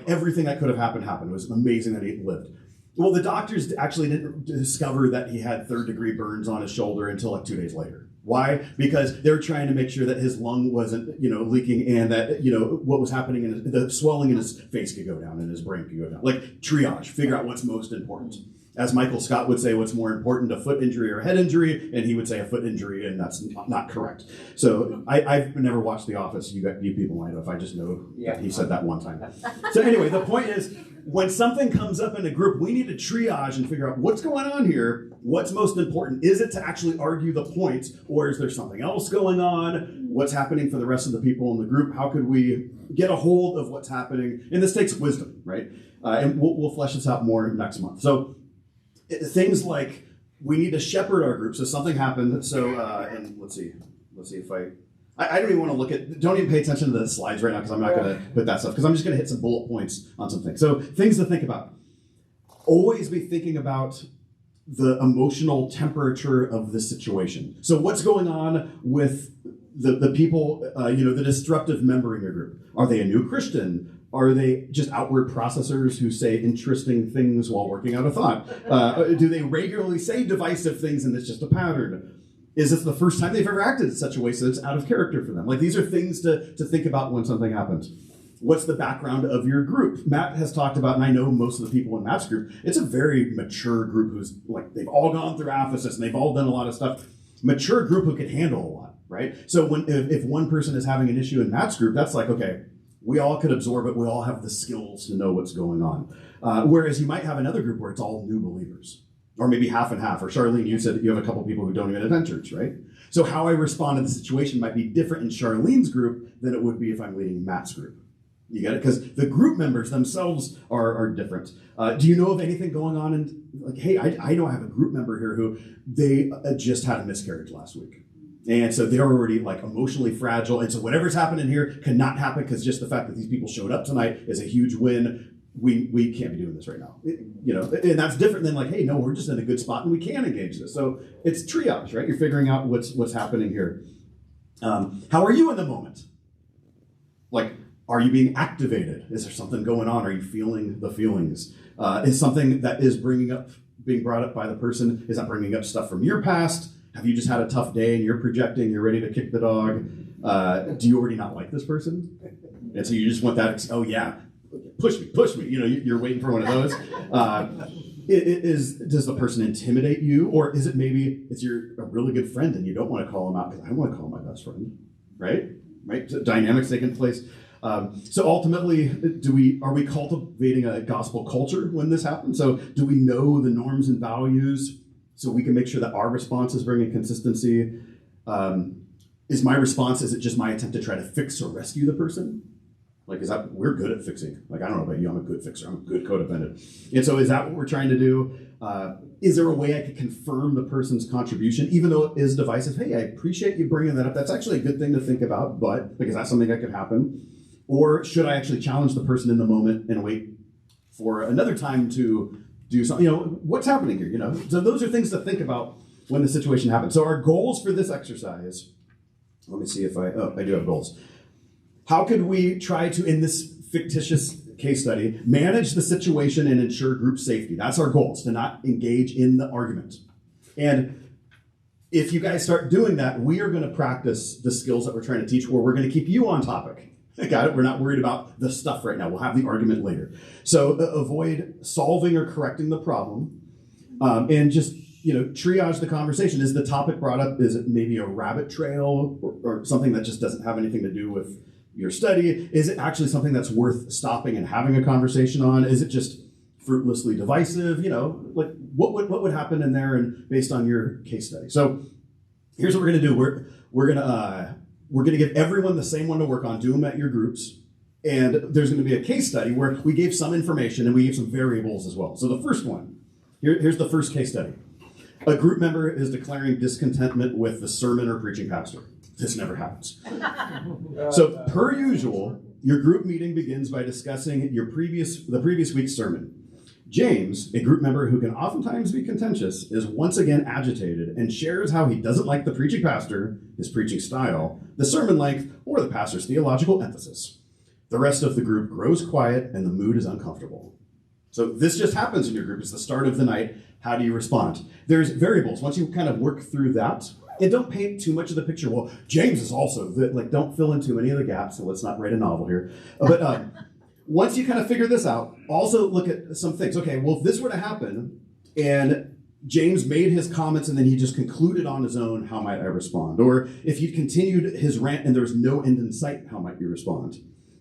Speaker 3: everything that could have happened. It was amazing that he lived. Well, the doctors actually didn't discover that he had 3rd-degree burns on his shoulder until like 2 days later. Why? Because they were trying to make sure that his lung wasn't, leaking, and that, what was happening in the swelling in his face could go down and his brain could go down. Like triage, figure out what's most important. As Michael Scott would say, what's more important, a foot injury or a head injury? And he would say a foot injury, and that's not correct. So I've never watched The Office. You people might have. I just know that he said that one time. So anyway, the point is, when something comes up in a group, we need to triage and figure out what's going on here. What's most important? Is it to actually argue the point, or is there something else going on? What's happening for the rest of the people in the group? How could we get a hold of what's happening? And this takes wisdom, right? And we'll flesh this out more next month. So things like we need to shepherd our group. So something happened. So and let's see if I don't even want to don't even pay attention to the slides right now because I'm not going to put that stuff because I'm just going to hit some bullet points on some things. So things to think about. Always be thinking about the emotional temperature of the situation. So what's going on with the people, the disruptive member in your group? Are they a new Christian? Are they just outward processors who say interesting things while working out a thought? Do they regularly say divisive things and it's just a pattern? Is this the first time they've ever acted in such a way so it's out of character for them? Like these are things to think about when something happens. What's the background of your group? Matt has talked about, and I know most of the people in Matt's group, it's a very mature group who's like, they've all gone through Aphesis and they've all done a lot of stuff. Mature group who can handle a lot, right? So if one person is having an issue in Matt's group, that's like, okay, we all could absorb it. We all have the skills to know what's going on. Whereas you might have another group where it's all new believers, or maybe half and half. Or Charlene, you said that you have a couple people who don't even attend church, right? So how I respond to the situation might be different in Charlene's group than it would be if I'm leading Matt's group. You get it? Because the group members themselves are different. Do you know of anything going on in, like, hey, I know I have a group member here who they just had a miscarriage last week. And so they're already like emotionally fragile. And so whatever's happening here cannot happen because just the fact that these people showed up tonight is a huge win. We can't be doing this right now. You know, and that's different than like, hey, no, we're just in a good spot and we can engage this. So it's triage, right? You're figuring out what's happening here. How are you in the moment? Like, are you being activated? Is there something going on? Are you feeling the feelings? Is something that is being brought up by the person, is that bringing up stuff from your past? Have you just had a tough day and you're projecting, you're ready to kick the dog? Do you already not like this person? And so you just want that, oh yeah, push me. You know, you're waiting for one of those. Does the person intimidate you? Or is it maybe a really good friend and you don't want to call him out because I want to call my best friend, right? So dynamics taking place. So ultimately, are we cultivating a gospel culture when this happens? So do we know the norms and values so we can make sure that our response is bringing consistency? Is my response, is it just my attempt to try to fix or rescue the person? Like, we're good at fixing. Like, I don't know about you, I'm a good fixer. I'm a good codependent. And so is that what we're trying to do? Is there a way I could confirm the person's contribution, even though it is divisive? Hey, I appreciate you bringing that up. That's actually a good thing to think about, but because that's something that could happen. Or should I actually challenge the person in the moment and wait for another time to do something? You know, what's happening here, you know? So those are things to think about when the situation happens. So our goals for this exercise, let me see if I do have goals. How could we try to, in this fictitious case study, manage the situation and ensure group safety? That's our goal, is to not engage in the argument. And if you guys start doing that, we are going to practice the skills that we're trying to teach, where we're going to keep you on topic. Got it? We're not worried about the stuff right now. We'll have the argument later. So avoid solving or correcting the problem, and just, you know, triage the conversation. Is the topic brought up, is it maybe a rabbit trail or something that just doesn't have anything to do with your study? Is it actually something that's worth stopping and having a conversation on? Is it just fruitlessly divisive? You know, like what would happen in there, and based on your case study. So here's what we're going to do. We're going to give everyone the same one to work on, do them at your groups, and there's going to be a case study where we gave some information and we gave some variables as well. So the first one, here's the first case study. A group member is declaring discontentment with the sermon or preaching pastor. This never happens. So per usual, your group meeting begins by discussing the previous week's sermon. James, a group member who can oftentimes be contentious, is once again agitated and shares how he doesn't like the preaching pastor, his preaching style, the sermon length, or the pastor's theological emphasis. The rest of the group grows quiet and the mood is uncomfortable. So this just happens in your group. It's the start of the night. How do you respond? There's variables. Once you kind of work through that, and don't paint too much of the picture. Well, James is also, don't fill in too many of the gaps, so let's not write a novel here. But once you kind of figure this out, also look at some things. Okay, well, if this were to happen and James made his comments and then he just concluded on his own, how might I respond? Or if he continued his rant and there was no end in sight, how might you respond?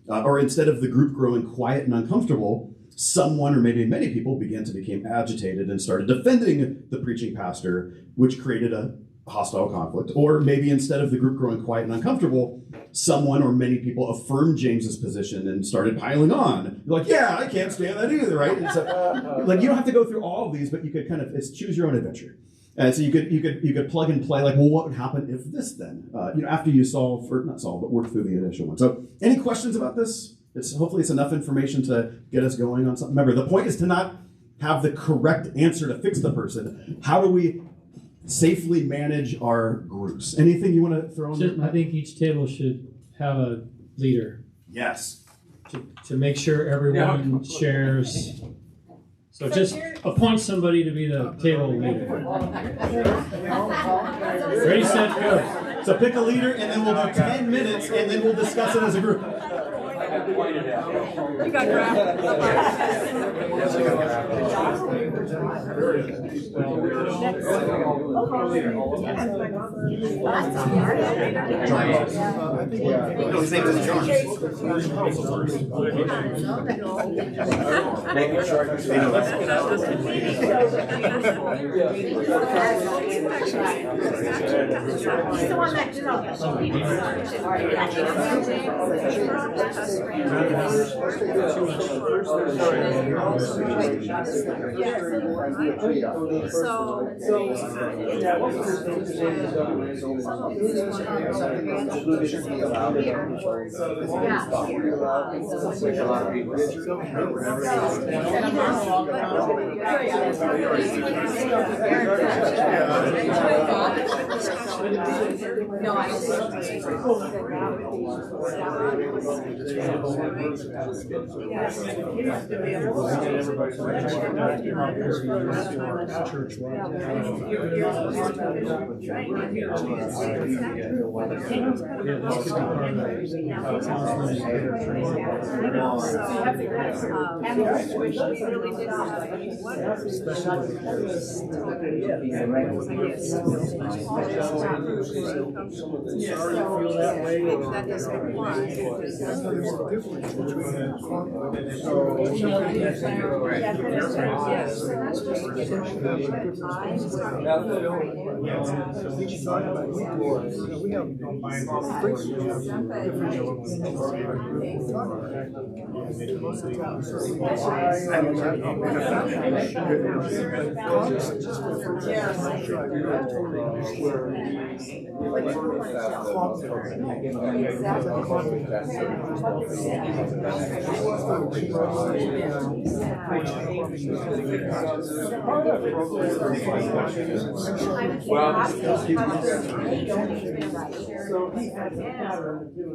Speaker 3: Or instead of the group growing quiet and uncomfortable, someone or maybe many people began to become agitated and started defending the preaching pastor, which created a hostile conflict. Or maybe instead of the group growing quiet and uncomfortable, someone or many people affirmed James's position and started piling on. You're like, yeah, I can't stand that either, right? And so, like, you don't have to go through all of these, but you could kind of, it's choose your own adventure. And so you could plug and play, like, well, what would happen if this then? After you work through the initial one. So any questions about this? Hopefully it's enough information to get us going on something. Remember, the point is to not have the correct answer to fix the person. How do we safely manage our groups? Anything you want to throw in there?
Speaker 1: I think each table should have a leader.
Speaker 3: Yes.
Speaker 1: To make sure everyone shares. So just appoint somebody to be the table leader. Ready, set, go.
Speaker 3: So pick a leader, and then we'll do 10 minutes, and then we'll discuss it as a group.
Speaker 9: pointed at.
Speaker 13: You got drafted.
Speaker 3: No, his name is John.
Speaker 9: Make it short.
Speaker 4: He's the one that did all that.
Speaker 9: Which a lot of people.
Speaker 4: No, I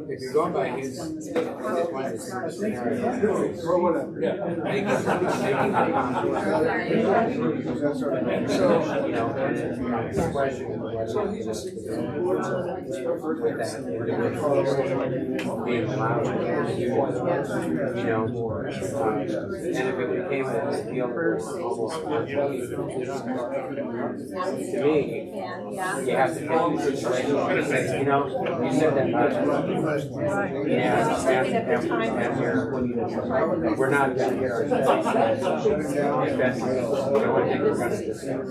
Speaker 9: If you're going by his, or whatever, yeah. You know, and the question is being allowed, you know, and if it became a deal almost to me, you have to get in the situation where you say, you know, you said that and we're not going to get our if that's what I think we're going to discuss.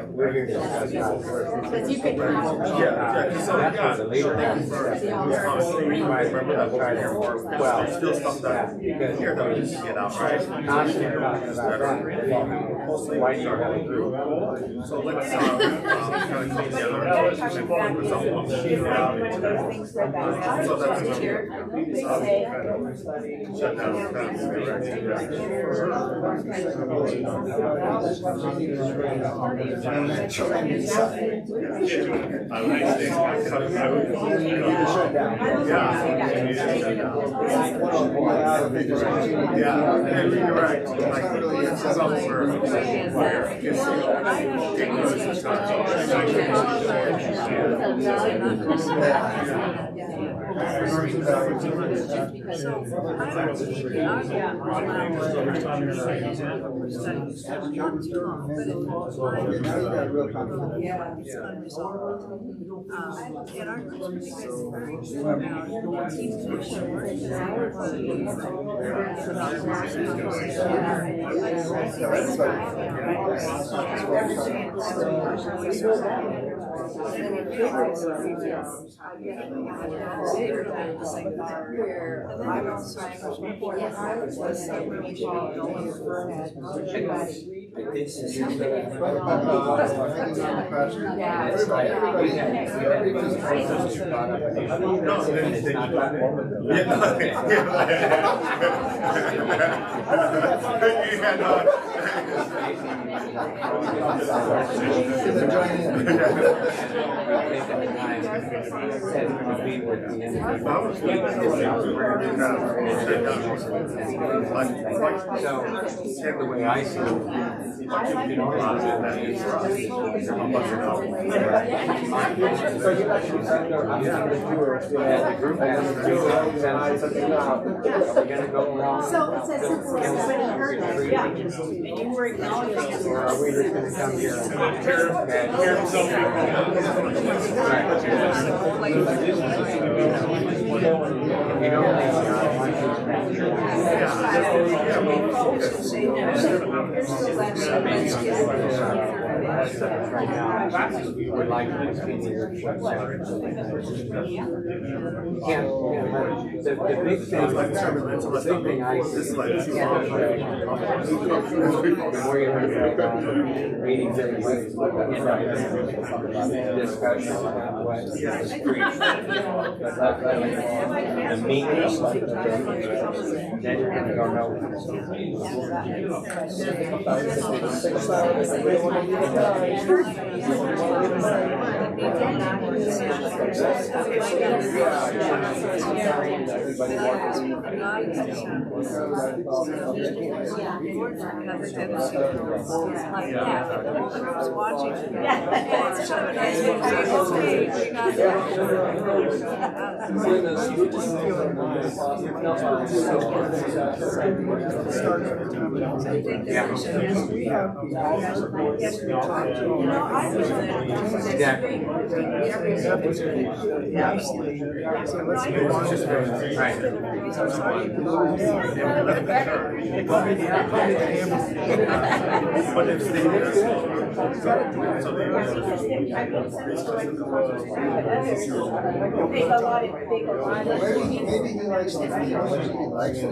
Speaker 9: We're here to discuss
Speaker 4: because you could
Speaker 9: that's what the leader has. Well, still stuff that because you're going to get out right. Constantly talking about that. Why do you have a group?
Speaker 12: So let's kind of clean together. So that's shut down. You're right.
Speaker 9: So, the way I see it,
Speaker 4: So it says everybody heard it. Yeah. And you were acknowledging it.
Speaker 9: Or are we just gonna come here and right now, we would like to continue with what can't, the big thing I see is the more you learn about meetings, everybody's looking at discussion about what is preached. But the meetings, then you're gonna go nowhere.
Speaker 6: Maybe he likes the theology, he likes it.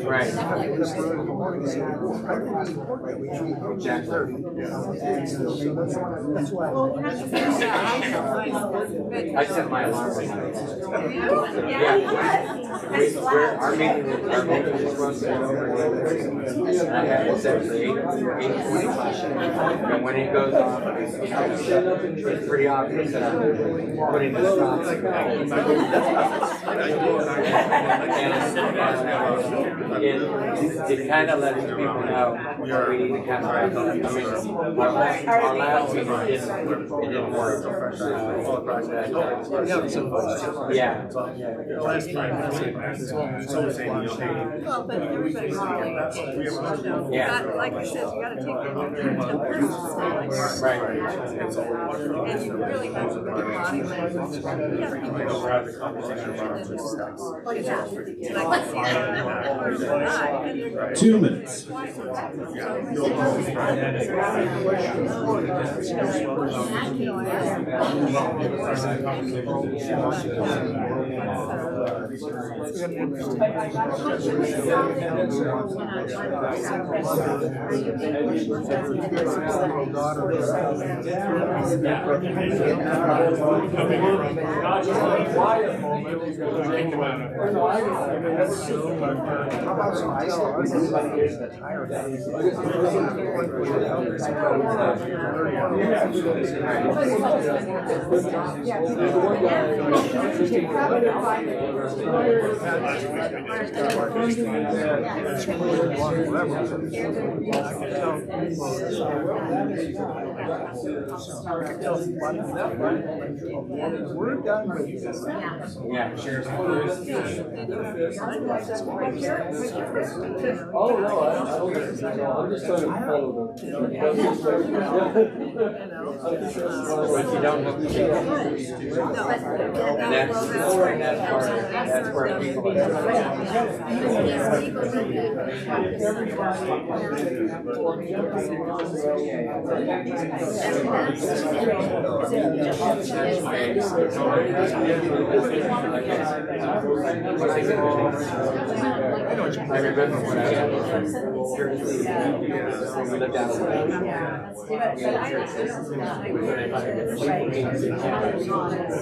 Speaker 9: Right. I set my alarm. Our meeting is supposed to be over. And I have it set for 8:25. And when it goes off, it's pretty obvious that I'm putting the stop. It kind of lets people know we need to kind of, I mean, our last meeting it didn't work. Yeah.
Speaker 4: Well, but everybody's really,
Speaker 9: Yeah.
Speaker 4: like I said, you gotta take the interpersonal.
Speaker 9: Right.
Speaker 4: And you really have to look at body language. Yeah.
Speaker 3: 2 minutes.
Speaker 6: How about some ice? Everybody here's the tire that is. We're done with this.
Speaker 9: Yeah, sure.
Speaker 10: Oh, no, I'm just trying to follow
Speaker 9: If you don't have to and that's where people I remember when I We looked down the road.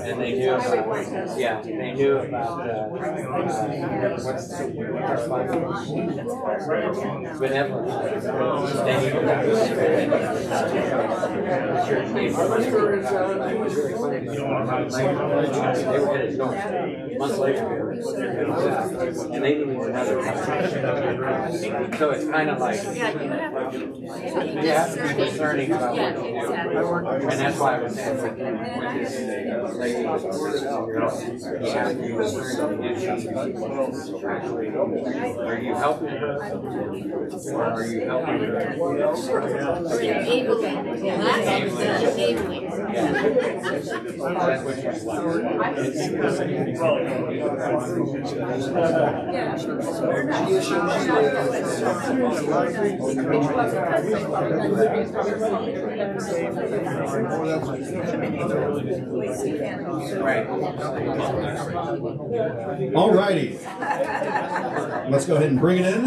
Speaker 9: And they knew about, yeah, they knew about, what's our sponsor? Benevolence. They knew about they were headed north. Months later, and they didn't even have their so it's kind of like you have to be discerning about what you do. And that's why I was saying with this lady, you have to be discerning. Are you helping her? Or are you helping her?
Speaker 3: All righty. Let's go ahead and bring it in.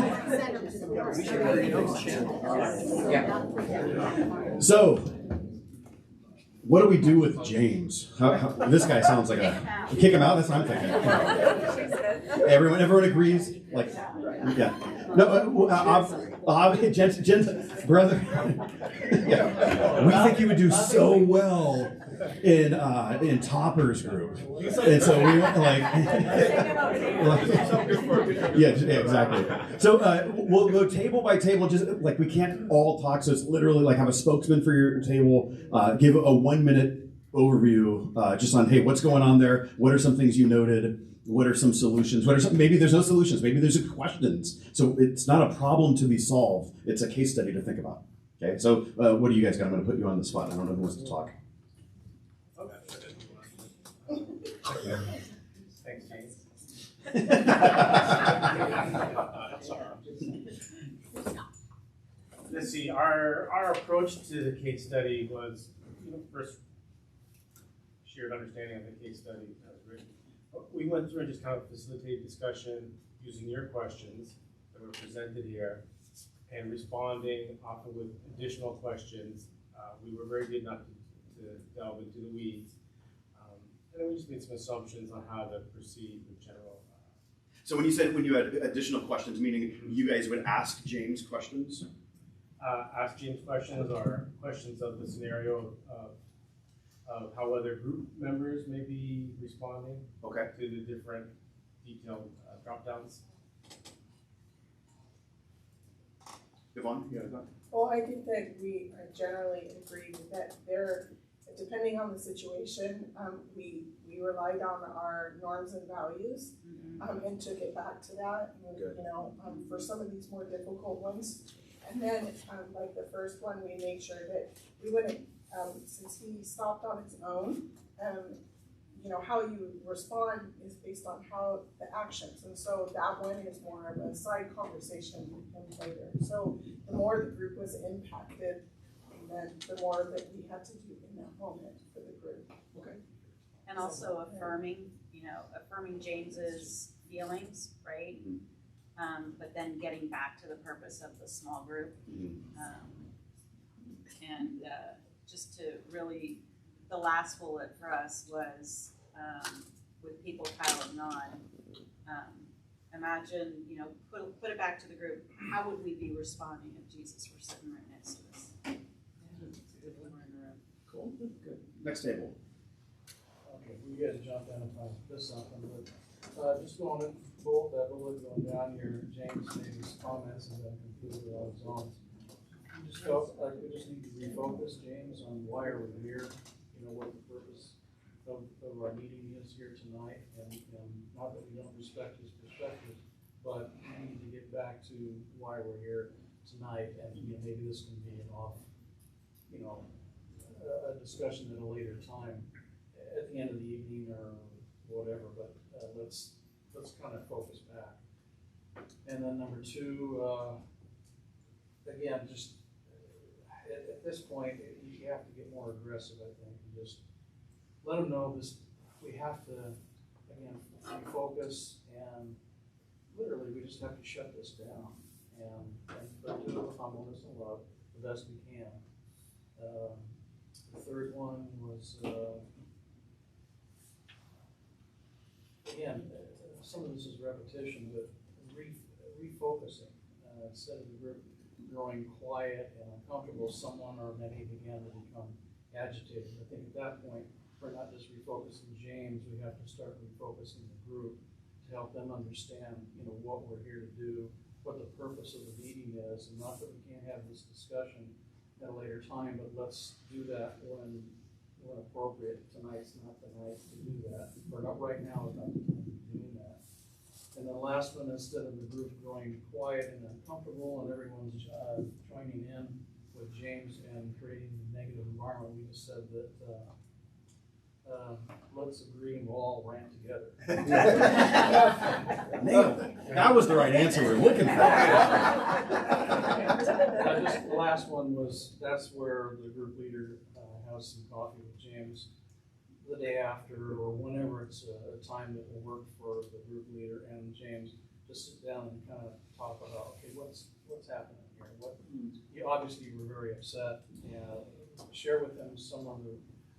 Speaker 3: So, what do we do with James? This guy sounds like a kick him out. That's what I'm thinking. Everyone agrees. Like, yeah. No, Jen's brother. Yeah. We think he would do so well in Topper's group, and so we went yeah, exactly. So we'll go table by table, just like we can't all talk, so it's literally like have a spokesman for your table, give a 1-minute overview just on, hey, what's going on there, what are some things you noted, what are some solutions, maybe there's no solutions, maybe there's questions, so it's not a problem to be solved, it's a case study to think about. Okay, so what do you guys got? I'm going to put you on the spot. I don't know who wants to talk.
Speaker 14: Thanks, James. Let's see, our approach to the case study was, first shared understanding of the case study that was written. We went through and just kind of facilitated discussion using your questions that were presented here and responding often with additional questions. We were very good not to delve into the weeds. And then we just made some assumptions on how to proceed with general.
Speaker 3: So when you had additional questions, meaning you guys would ask James questions?
Speaker 14: Ask James questions or questions of the scenario of how other group members may be responding to the different detailed drop downs.
Speaker 3: Yvonne, you got it?
Speaker 4: Well, I think that we generally agree that depending on the situation, we relied on our norms and values and took it back to that. And, for some of these more difficult ones, and then like the first one, we made sure that we wouldn't, since he stopped on his own. How you respond is based on how the actions, and so that one is more of a side conversation and later. So the more the group was impacted, and then the more that we had to do in that moment for the group. Okay.
Speaker 15: And also affirming James's feelings, right? But then getting back to the purpose of the small group, and just to really. The last bullet for us was with people piling on. Imagine, put it back to the group. How would we be responding if Jesus were sitting right next to us?
Speaker 3: Cool. Good. Next table.
Speaker 7: Okay, we got to jump in and find this up. Just going in full, that bullet going down here, James made his comments and then concluded on his own. Just felt like we just need to refocus, James, on why are we here. What the purpose of our meeting is here tonight, and not that we don't respect his perspective, but we need to get back to why we're here tonight, and maybe this can be an off, a discussion at a later time, at the end of the evening or whatever. But let's kind of focus back. And then number two, again, just at this point, you have to get more aggressive, I think, and just let them know this. We have to, again, refocus, and literally we just have to shut this down but do it with humbleness and love, the best we can. The third one was, again, some of this is repetition, but refocusing. Instead of the group growing quiet and uncomfortable, someone or many began to become agitated. I think at that point, we're not just refocusing James, we have to start refocusing the group to help them understand, what we're here to do, what the purpose of the meeting is, and not that we can't have this discussion at a later time, but let's do that when appropriate. Tonight's not the night to do that. Or not right now is not the time to be doing that. And then the last one, instead of the group growing quiet and uncomfortable and everyone's joining in with James and creating a negative environment, we just said that let's agree and we'll all rant together.
Speaker 3: Nailed it. That was the right answer we were looking for.
Speaker 7: The last one was, that's where the group leader has some coffee with James the day after or whenever it's a time that will work for the group leader and James, just sit down and kind of talk about, okay, what's happening here? You obviously were very upset. Share with him some of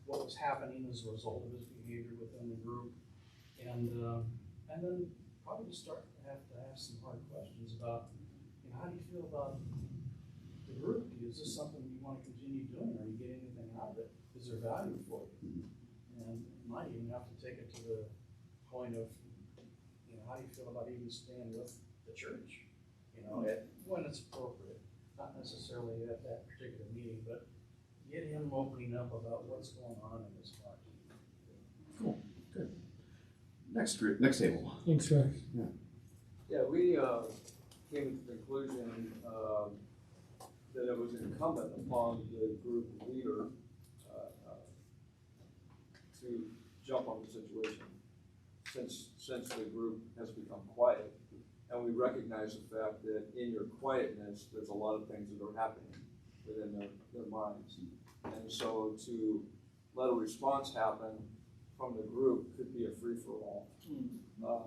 Speaker 7: what was happening as a result of his behavior within the group, and then probably just start to have some hard questions about, how do you feel about the group? Is this something you want to continue doing? Are you getting anything out of it? Is there value for you? And you might even have to take it to the point of, how do you feel about even staying with the church? When it's appropriate, not necessarily at that particular meeting, but get him opening up about what's going on in his heart.
Speaker 3: Cool, good. Next table.
Speaker 1: Thanks, Rex.
Speaker 16: Yeah, we came to the conclusion that it was incumbent upon the group leader to jump on the situation since the group has become quiet. And we recognize the fact that in your quietness, there's a lot of things that are happening within their minds. And so to let a response happen from the group could be a free-for-all.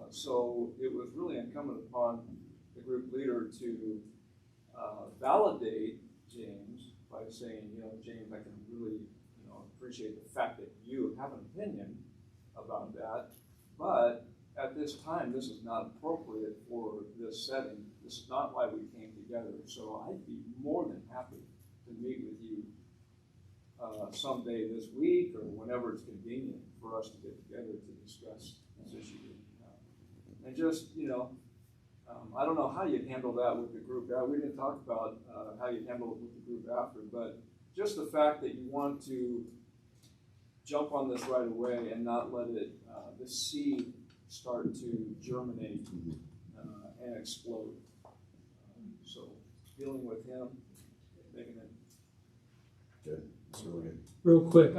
Speaker 16: So it was really incumbent upon the group leader to validate James by saying, James, I can really appreciate the fact that you have an opinion about that, but at this time, this is not appropriate for this setting. This is not why we came together. So I'd be more than happy to meet with you someday this week or whenever it's convenient for us to get together to discuss this issue. And just, I don't know how you'd handle that with the group. We didn't talk about how you'd handle it with the group after, but just the fact that you want to jump on this right away and not let it, the seed start to germinate and explode. So dealing with him, making it
Speaker 3: good. That's really good.
Speaker 1: Real quick,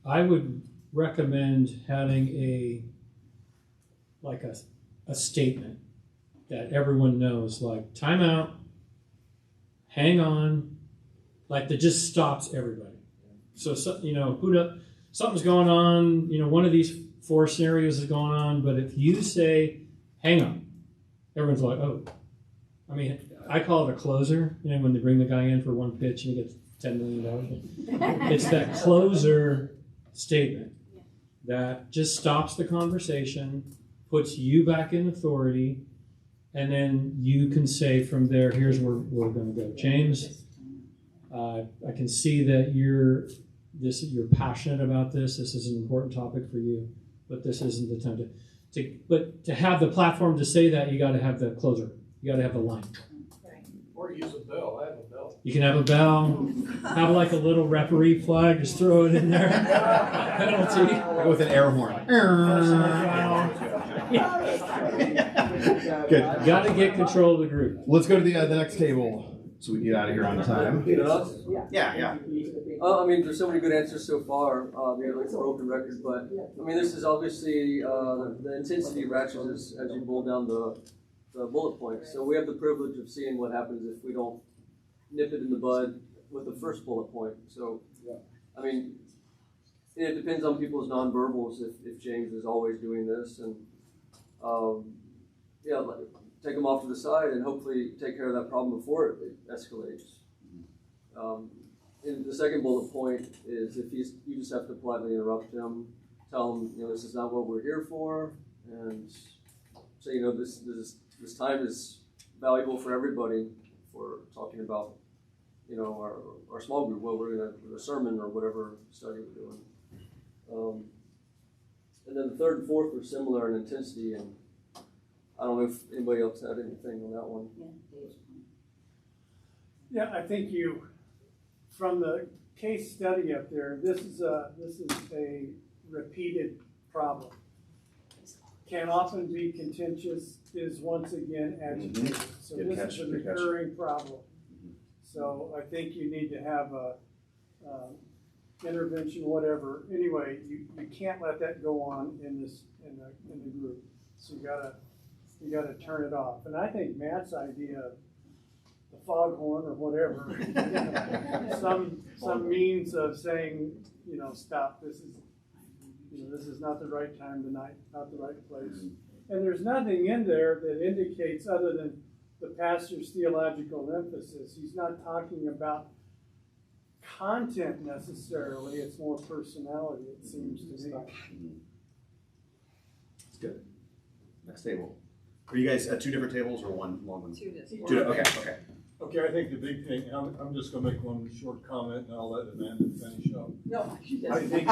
Speaker 1: I would recommend having a statement that everyone knows, like timeout, hang on, like that just stops everybody. So something's going on, one of these 4 scenarios is going on, but if you say, hang on, everyone's like, oh. I mean, I call it a closer, when they bring the guy in for one pitch and he gets $10 million. It's that closer statement that just stops the conversation, puts you back in authority, and then you can say from there, here's where we're going to go. James, I can see that you're passionate about this. This is an important topic for you, but this isn't the time to have the platform to say that. You got to have the closer. You got to have the line.
Speaker 7: Or use a bell. I have a bell.
Speaker 1: You can have a bell. Have like a little referee flag. Just throw it in there. Penalty.
Speaker 3: Go with an air horn. Good.
Speaker 1: Got to get control of the group.
Speaker 3: Let's go to the next table so we can get out of here on time. Yeah.
Speaker 17: I mean, there's so many good answers so far. We have like a broken record, but I mean, this is obviously the intensity ratchets as you boil down the bullet points. So we have the privilege of seeing what happens if we don't nip it in the bud with the first bullet point. So, I mean, it depends on people's nonverbals if James is always doing this, and take them off to the side and hopefully take care of that problem before it escalates. And the second bullet point is if you just have to politely interrupt him, tell him, this is not what we're here for, and say, this time is valuable for everybody for talking about, our small group, what we're gonna, a sermon or whatever study we're doing. And then the third and fourth are similar in intensity, and I don't know if anybody else had anything on that one.
Speaker 10: Yeah, I think from the case study up there, this is a repeated problem. Can often be contentious, is once again agitated. So
Speaker 3: Good
Speaker 10: this
Speaker 3: catch,
Speaker 10: is a
Speaker 3: good catch.
Speaker 10: recurring problem. So I think you need to have a intervention, whatever. Anyway, you can't let that go on in the group. So you gotta turn it off. And I think Matt's idea, the foghorn or whatever, some means of saying, stop. This is not the right time tonight, not the right place. And there's nothing in there that indicates, other than the pastor's theological emphasis, he's not talking about content necessarily. It's more personality, it seems to me.
Speaker 3: That's good. Next table. Are you guys at two different tables or one long one?
Speaker 2: Two different.
Speaker 3: Two, okay, okay.
Speaker 11: Okay, I think the big thing, I'm just gonna make one short comment and I'll let Amanda finish up.
Speaker 2: No, she
Speaker 11: I
Speaker 2: doesn't.
Speaker 11: think.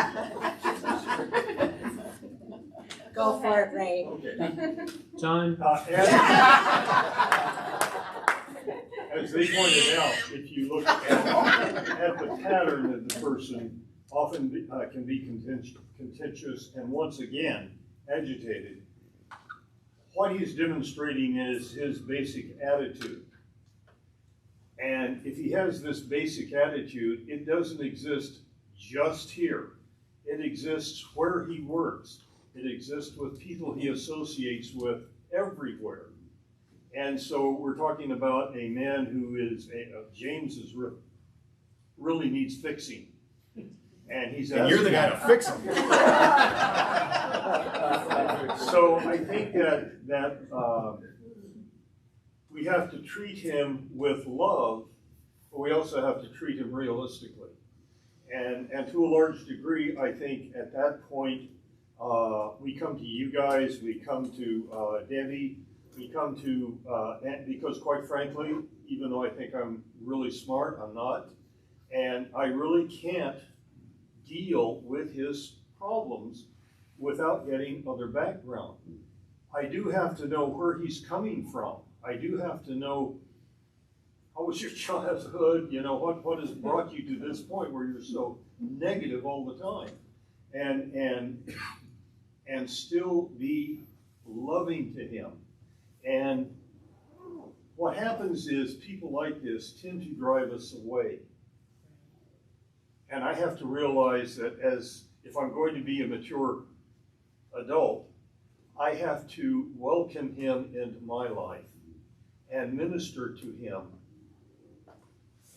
Speaker 8: Go for it, Ray.
Speaker 11: Okay.
Speaker 1: Time.
Speaker 11: As they pointed out, if you look at the pattern of the person, often can be contentious and once again agitated. What he's demonstrating is his basic attitude. And if he has this basic attitude, it doesn't exist just here. It exists where he works. It exists with people he associates with everywhere. And so we're talking about a man who is, James really needs fixing. And he's
Speaker 3: And you're the guy to fix him.
Speaker 11: So I think that we have to treat him with love, but we also have to treat him realistically. And to a large degree, I think at that point, we come to you guys, we come to Debbie, we come to, because quite frankly, even though I think I'm really smart, I'm not. And I really can't deal with his problems without getting other background. I do have to know where he's coming from. I do have to know, how was your childhood? What has brought you to this point where you're so negative all the time? And still be loving to him. And what happens is people like this tend to drive us away. And I have to realize that if I'm going to be a mature adult, I have to welcome him into my life and minister to him.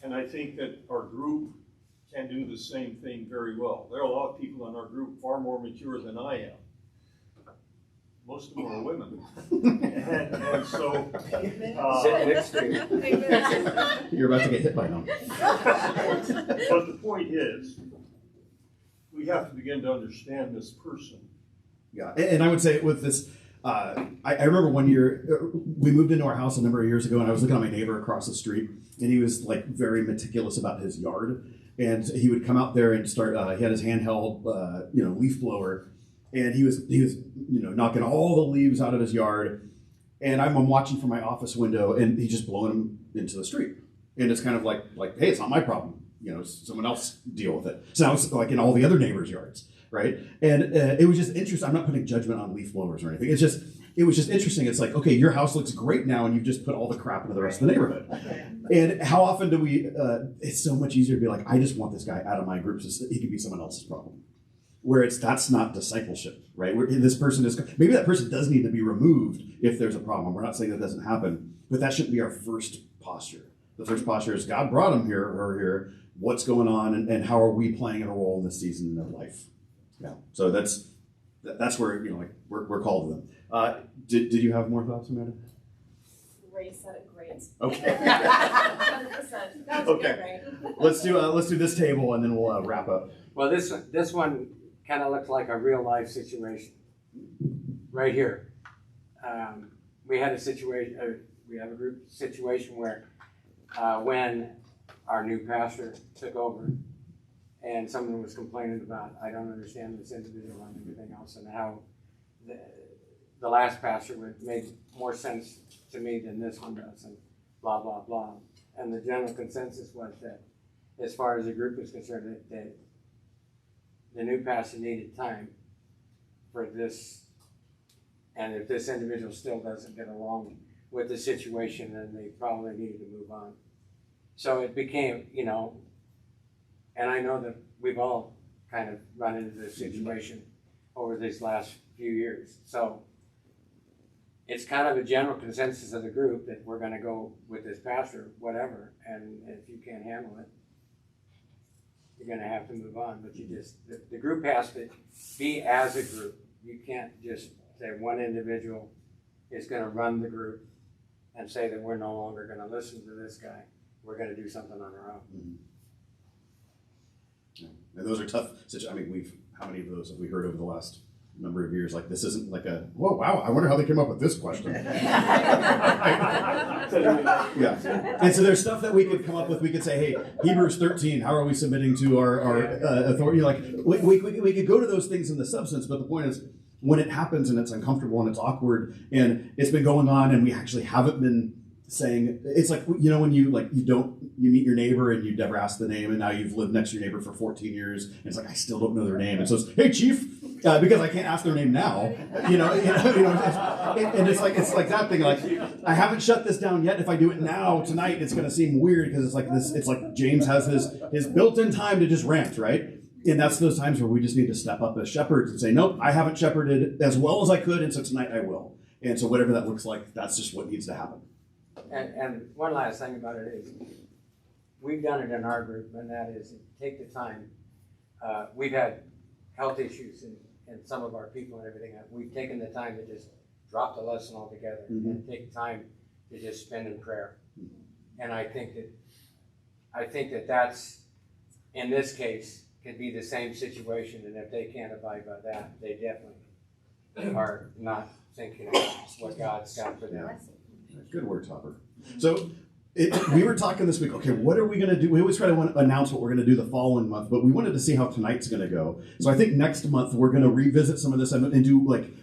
Speaker 11: And I think that our group can do the same thing very well. There are a lot of people in our group far more mature than I am. Most of them are women. and so...
Speaker 9: Sit next to you.
Speaker 3: You're about to get hit by them.
Speaker 11: But the point is, we have to begin to understand this person.
Speaker 3: Yeah, and I would say with this, I remember one year, we moved into our house a number of years ago, and I was looking at my neighbor across the street, and he was like very meticulous about his yard. And he would come out there and start, he had his handheld, leaf blower, and he was knocking all the leaves out of his yard. And I'm watching from my office window, and he's just blowing them into the street. And it's kind of like, hey, it's not my problem. Someone else deal with it. So now it's like in all the other neighbors' yards, right? And it was just interesting. I'm not putting judgment on leaf blowers or anything. It was just interesting. It's like, okay, your house looks great now, and you've just put all the crap into the rest of the neighborhood. And how often do we? It's so much easier to be like, I just want this guy out of my group so he can be someone else's problem. Where that's not discipleship, right? This person maybe that person does need to be removed if there's a problem. We're not saying that doesn't happen, but that shouldn't be our first posture. The first posture is God brought him here or her here. What's going on, and how are we playing a role in this season of life? Yeah. So that's where we're called to them. Did you have more thoughts, Amanda?
Speaker 13: Ray said it great.
Speaker 3: Okay.
Speaker 13: 100%. That's
Speaker 3: Okay.
Speaker 13: great.
Speaker 3: Let's do this table and then we'll wrap up.
Speaker 18: Well, this one kind of looks like a real life situation. Right here. We had a situation, we have a group situation where when our new pastor took over and someone was complaining about, I don't understand this individual and everything else, and how the last pastor would make more sense to me than this one does, and blah, blah, blah. And the general consensus was that as far as the group was concerned, that the new pastor needed time for this, and if this individual still doesn't get along with the situation, then they probably needed to move on. So it became, and I know that we've all kind of run into this situation over these last few years. So it's kind of a general consensus of the group that we're going to go with this pastor, whatever, and if you can't handle it, you're going to have to move on. But the group has to be as a group. You can't just say one individual is going to run the group and say that we're no longer going to listen to this guy. We're going to do something on our own.
Speaker 3: Mm-hmm. Yeah. And those are tough. I mean, how many of those have we heard over the last number of years? Like, this isn't like whoa, wow, I wonder how they came up with this question. Yeah. And so there's stuff that we could come up with. We could say, hey, Hebrews 13, how are we submitting to our authority? Like, we could go to those things in the substance, but the point is, when it happens and it's uncomfortable and it's awkward and it's been going on and we actually haven't been saying, it's like, when you meet your neighbor and you never ask the name and now you've lived next to your neighbor for 14 years and it's like, I still don't know their name. And so it's, hey, chief, because I can't ask their name now, and it's like that thing, like, I haven't shut this down yet. If I do it now tonight, it's going to seem weird because it's like this, it's like James has his built-in time to just rant, right? And that's those times where we just need to step up as shepherds and say, nope, I haven't shepherded as well as I could, and so tonight I will. And so whatever that looks like, that's just what needs to happen.
Speaker 18: And one last thing about it is, we've done it in our group, and that is take the time. We've had health issues in some of our people and everything. We've taken the time to just drop the lesson altogether and take time to just spend in prayer. And I think that that's, in this case, could be the same situation, and if they can't abide by that, they definitely are not thinking about what God's got for them.
Speaker 3: Good word, Topper. So we were talking this week, okay, what are we going to do? We always try to announce what we're going to do the following month, but we wanted to see how tonight's going to go. So I think next month we're going to revisit some of this and do,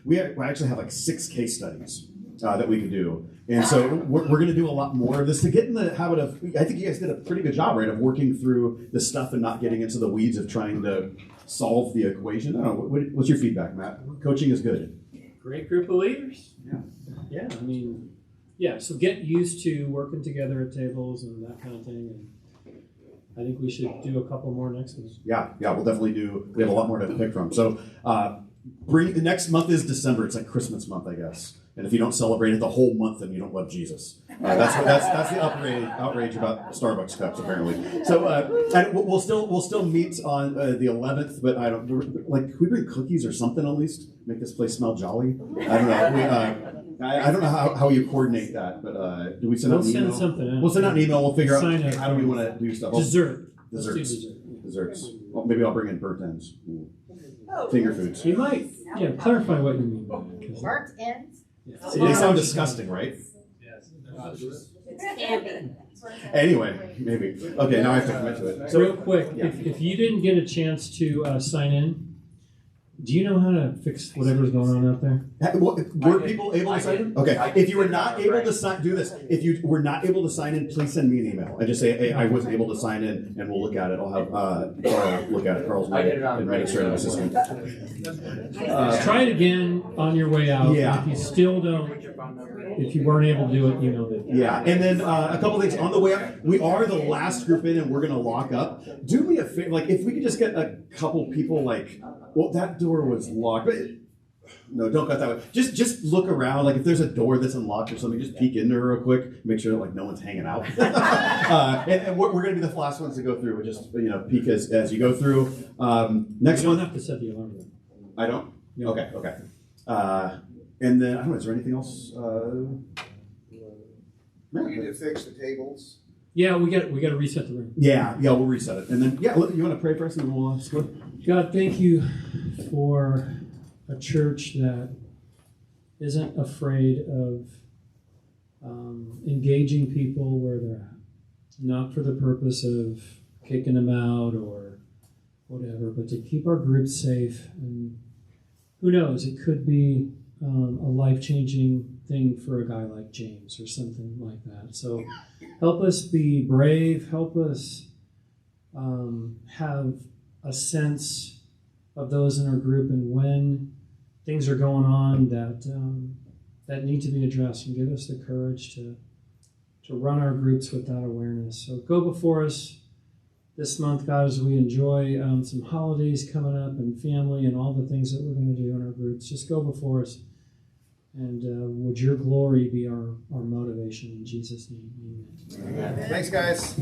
Speaker 3: we actually have 6 case studies that we could do. And so we're going to do a lot more of this to get in the habit of, I think you guys did a pretty good job, right, of working through the stuff and not getting into the weeds of trying to solve the equation. I don't know, what's your feedback, Matt? Coaching is good.
Speaker 1: Great group of leaders.
Speaker 3: Yeah.
Speaker 1: Yeah, I mean, yeah, so get used to working together at tables and that kind of thing. And I think we should do a couple more next week. Yeah, we'll definitely do. We have a lot more to pick from. So the next month is December. It's like Christmas month, I guess. And if you don't celebrate it the whole month, then you don't love Jesus. That's the outrage about Starbucks cups, apparently. So and we'll still meet on the 11th, but I don't can we bring cookies or something at least? Make this place smell jolly. I don't know. I don't know how you coordinate that, but do we send out an email? We'll send something out.
Speaker 3: We'll send out an email. We'll figure out
Speaker 1: Sign up.
Speaker 3: how do we want to do stuff.
Speaker 1: Dessert.
Speaker 3: Desserts.
Speaker 1: Let's do
Speaker 3: Desserts. Well, maybe I'll bring in burnt ends. Finger foods.
Speaker 1: You might, clarify what you mean.
Speaker 2: Burnt ends?
Speaker 3: They sound disgusting, right?
Speaker 2: It's candy.
Speaker 3: Anyway, maybe. Okay, now I have to commit to it.
Speaker 1: So real quick, if you didn't get a chance to sign in, do you know how to fix whatever's going on out there?
Speaker 3: Were people able to sign in? Okay. If you were not able to do this. If you were not able to sign in, please send me an email and just say, hey, I wasn't able to sign in, and we'll look at it. I'll have Carl look at it. Carl's my administrative assistant.
Speaker 1: Try it again on your way out.
Speaker 3: Yeah.
Speaker 1: If you still don't, if you weren't able to do it, email me.
Speaker 3: Yeah, and then a couple things on the way up. We are the last group in, and we're going to lock up. Do me a favor, if we could just get a couple people, well, that door was locked. But no, don't cut that way. Just look around. If there's a door that's unlocked or something, just peek in there real quick. Make sure that no one's hanging out. And we're going to be the last ones to go through. But just peek as you go through. Next
Speaker 1: you don't
Speaker 3: month.
Speaker 1: have to set the alarm.
Speaker 3: I don't. No. Okay. And then I don't know. Is there anything else?
Speaker 6: We need to fix the tables.
Speaker 1: Yeah, we got to reset the room.
Speaker 3: Yeah, we'll reset it. And then, you want to pray for us and then we'll split?
Speaker 1: God, thank you for a church that isn't afraid of engaging people where they're at. Not for the purpose of kicking them out or whatever, but to keep our groups safe. And who knows, it could be a life-changing thing for a guy like James or something like that. So help us be brave. Help us have a sense of those in our group and when things are going on that need to be addressed, and give us the courage to run our groups with that awareness. So go before us this month, God, as we enjoy some holidays coming up and family and all the things that we're going to do in our groups. Just go before us, and would your glory be our motivation in Jesus' name. Amen.
Speaker 6: Thanks, guys.